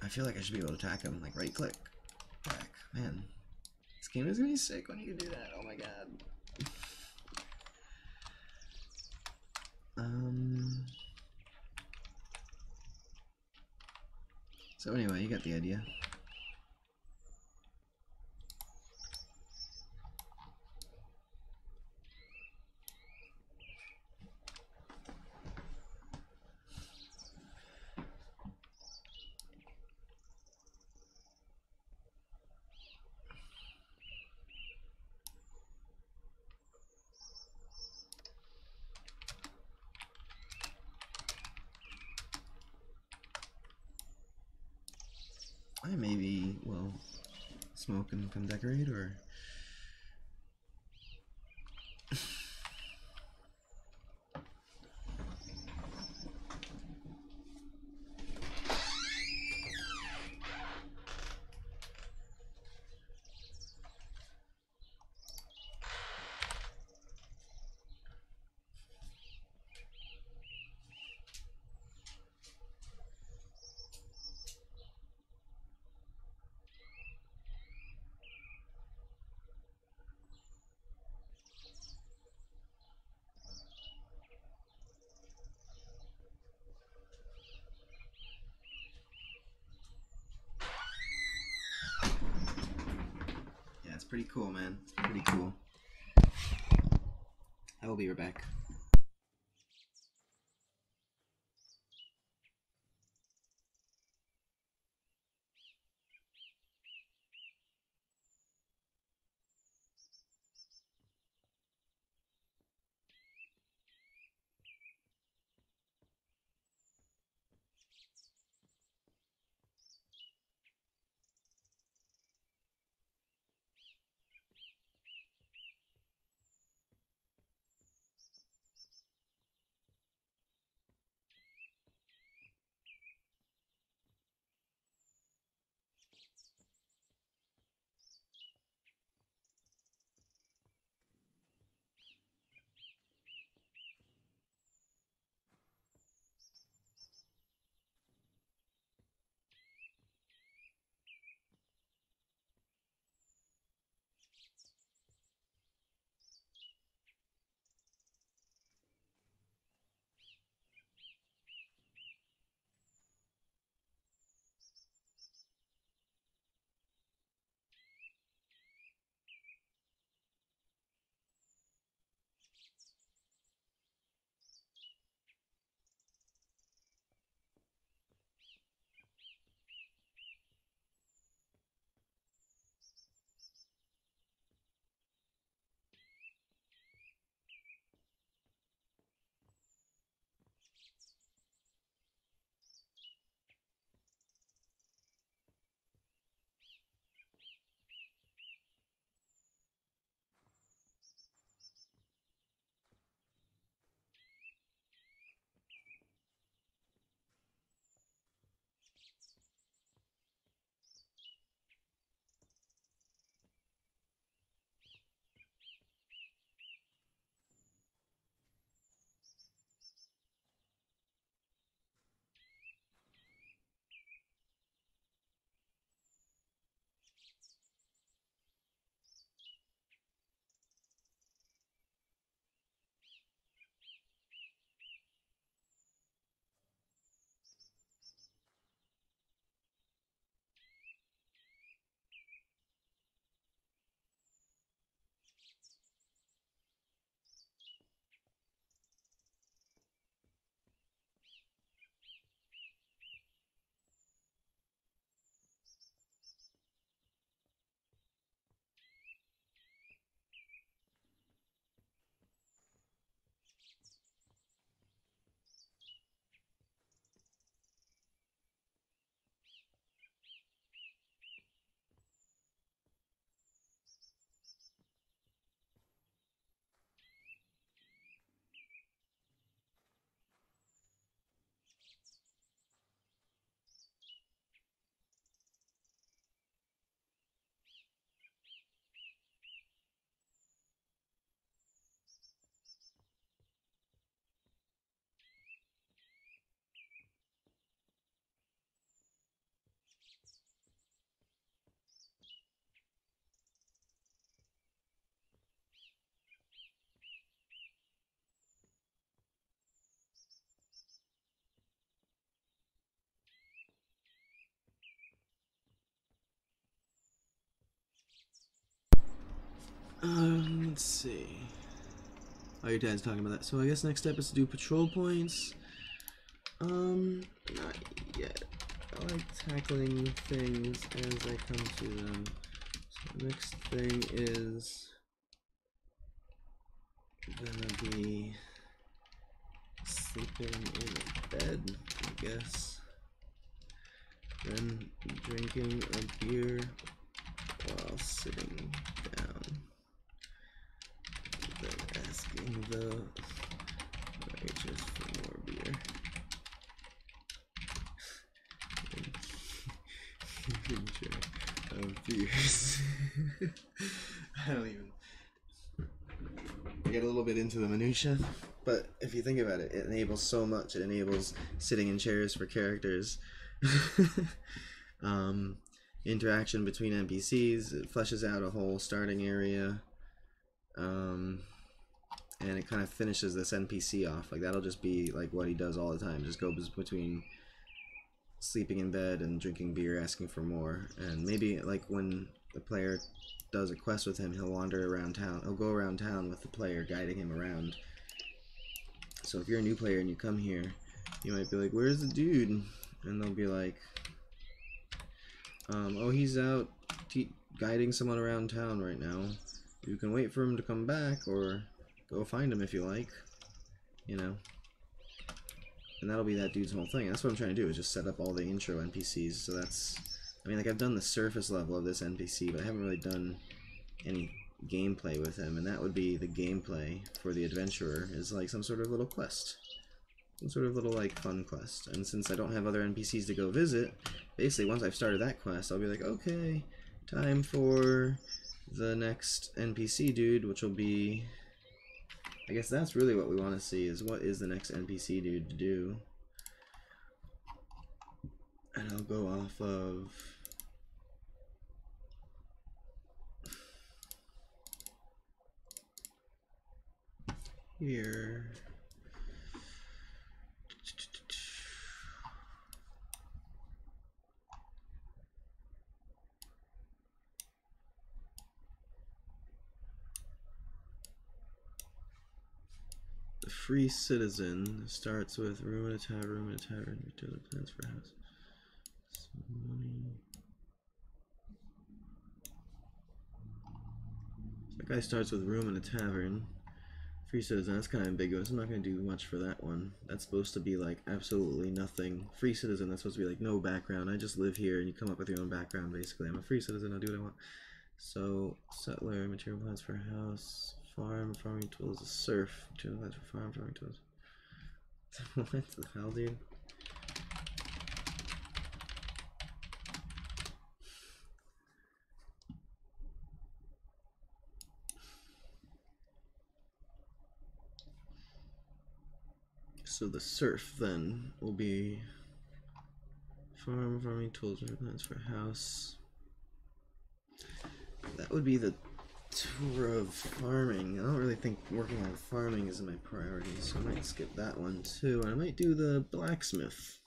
I feel like I should be able to attack him, like right click. Back. Man. This game is gonna be sick when you can do that, oh my god. So anyway, you got the idea. I maybe, well, smoke and come decorate, or... It's pretty cool, man. It's pretty cool. I will be right back. Let's see. Oh, your dad's talking about that. So I guess next step is to do patrol points. Not yet. I like tackling things as I come to them. So the next thing is gonna be sleeping in a bed, I guess. Then drinking a beer while sitting down. Then asking the waitress for more beer. Beers. I don't even. I get a little bit into the minutia, but if you think about it, it enables so much. It enables sitting in chairs for characters, interaction between NPCs. It fleshes out a whole starting area, and it kind of finishes this NPC off. Like that'll just be like what he does all the time. Just goes between sleeping in bed and drinking beer, asking for more. And maybe like when the player does a quest with him, he'll wander around town. He'll go around town with the player, guiding him around. So if you're a new player and you come here, you might be like, "Where's the dude?" And they'll be like, "Oh, he's out guiding someone around town right now. You can wait for him to come back, or go find him if you like." You know. And that'll be that dude's whole thing. That's what I'm trying to do, is just set up all the intro NPCs. So that's, I mean, like I've done the surface level of this NPC, but I haven't really done any gameplay with him. And that would be the gameplay for the adventurer, is like some sort of little quest. Some sort of little like fun quest. And since I don't have other NPCs to go visit, basically once I've started that quest, I'll be like, okay, time for the next NPC dude, which will be, I guess that's really what we want to see, is what is the next NPC dude to do. And I'll go off of here. The free citizen starts with room in a tavern, return plans for house. Money. So that guy starts with room in a tavern. Free citizen, that's kind of ambiguous. I'm not going to do much for that one. That's supposed to be like absolutely nothing. Free citizen, that's supposed to be like no background. I just live here and you come up with your own background basically. I'm a free citizen, I'll do what I want. So, settler, material plans for house, farming tools, a serf, material plans for farming tools. What the hell, dude? So the serf then will be farming tools, plans for house. That would be the tour of farming. I don't really think working on farming is my priority, so I might skip that one too. I might do the blacksmith.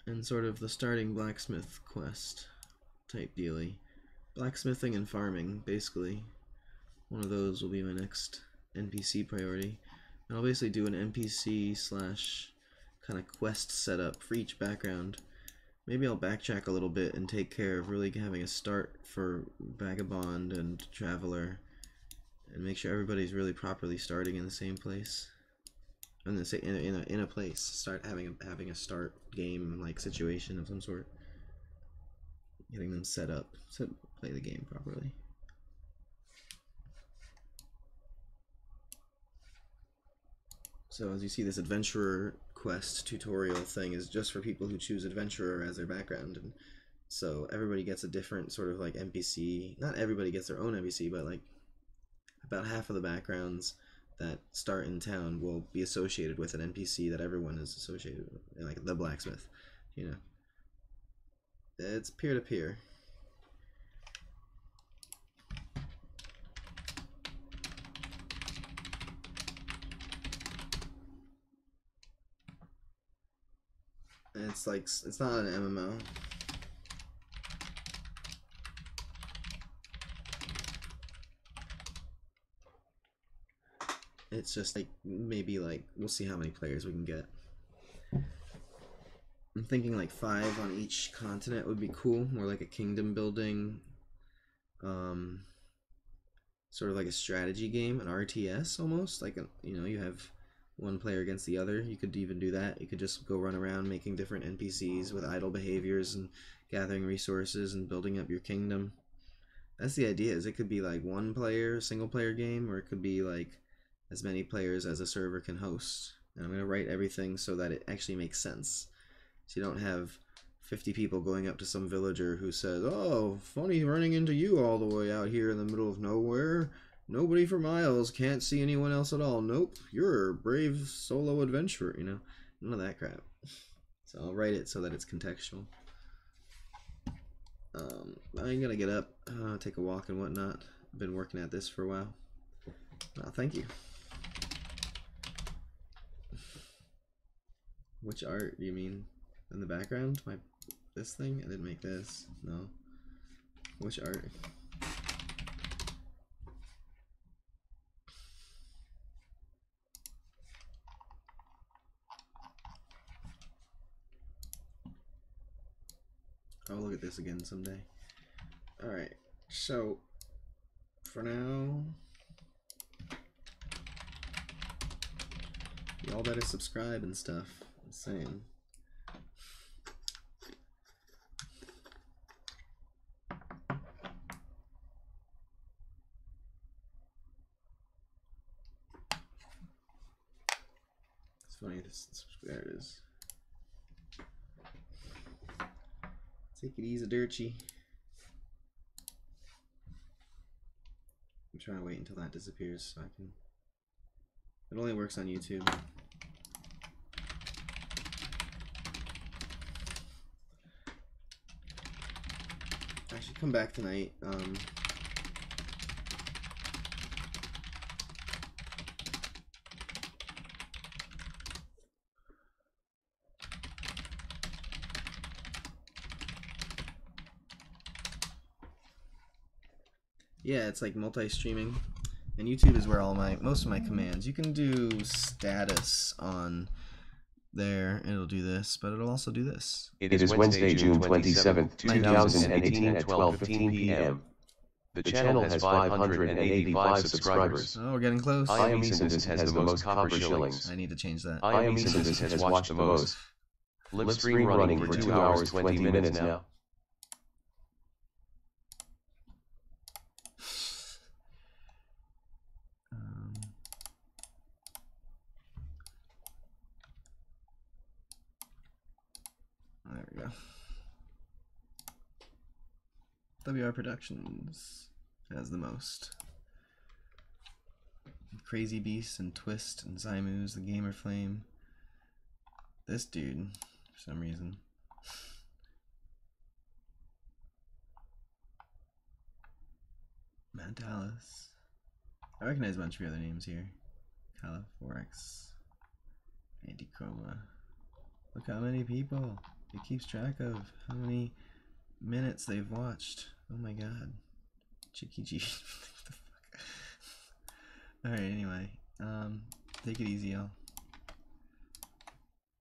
And sort of the starting blacksmith quest type dealy. Blacksmithing and farming, basically. One of those will be my next NPC priority. And I'll basically do an NPC slash kind of quest setup for each background. Maybe I'll backtrack a little bit and take care of really having a start for Vagabond and Traveler, and make sure everybody's really properly starting in the same place. In a place. Start having a start game like situation of some sort. Getting them set up to play the game properly. So as you see, this adventurer quest tutorial thing is just for people who choose adventurer as their background, and so everybody gets a different sort of like NPC. Not everybody gets their own NPC, but like about half of the backgrounds that start in town will be associated with an NPC that everyone is associated with, like the blacksmith, you know. It's peer-to-peer. It's like, it's not an MMO. It's just like maybe like we'll see how many players we can get. I'm thinking like 5 on each continent would be cool, more like a kingdom building, sort of like a strategy game, an RTS almost, like you have one player against the other. You could even do that. You could just go run around making different NPCs with idle behaviors and gathering resources and building up your kingdom. That's the idea. Is it could be like one player, single player game, or it could be like as many players as a server can host. And I'm going to write everything so that it actually makes sense. So you don't have 50 people going up to some villager who says, "Oh, funny running into you all the way out here in the middle of nowhere. Nobody for miles, can't see anyone else at all. Nope, you're a brave solo adventurer," None of that crap. So I'll write it so that it's contextual. I'm gonna get up, take a walk and whatnot. I've been working at this for a while. Thank you. Which art do you mean? In the background? This thing? I didn't make this. No. Which art? I'll look at this again someday. Alright, so for now, y'all better subscribe and stuff. I'm saying. It's funny, there it is. Take it easy, Dirty. I'm trying to wait until that disappears so I can. It only works on YouTube. I should come back tonight. Yeah, it's like multi-streaming, and YouTube is where most of my commands. You can do status on there, and it'll do this, but it'll also do this.
It is Wednesday, June 27th, 2018 at 12:15 p.m. The channel has 585 subscribers.
Oh, we're getting close.
Biome has the most copper shillings.
I need to change that.
Biome has watched the most. Live stream running for 2 hours 20 minutes now.
There we go. WR Productions has the most. Crazy Beast and Twist and Zymoos, the Gamer Flame. This dude, for some reason. Mount Dallas. I recognize a bunch of your other names here. Califorex. Antichroma. Look how many people. It keeps track of how many minutes they've watched. Oh my god. Chicky G. What the fuck? Alright, anyway. Take it easy, y'all.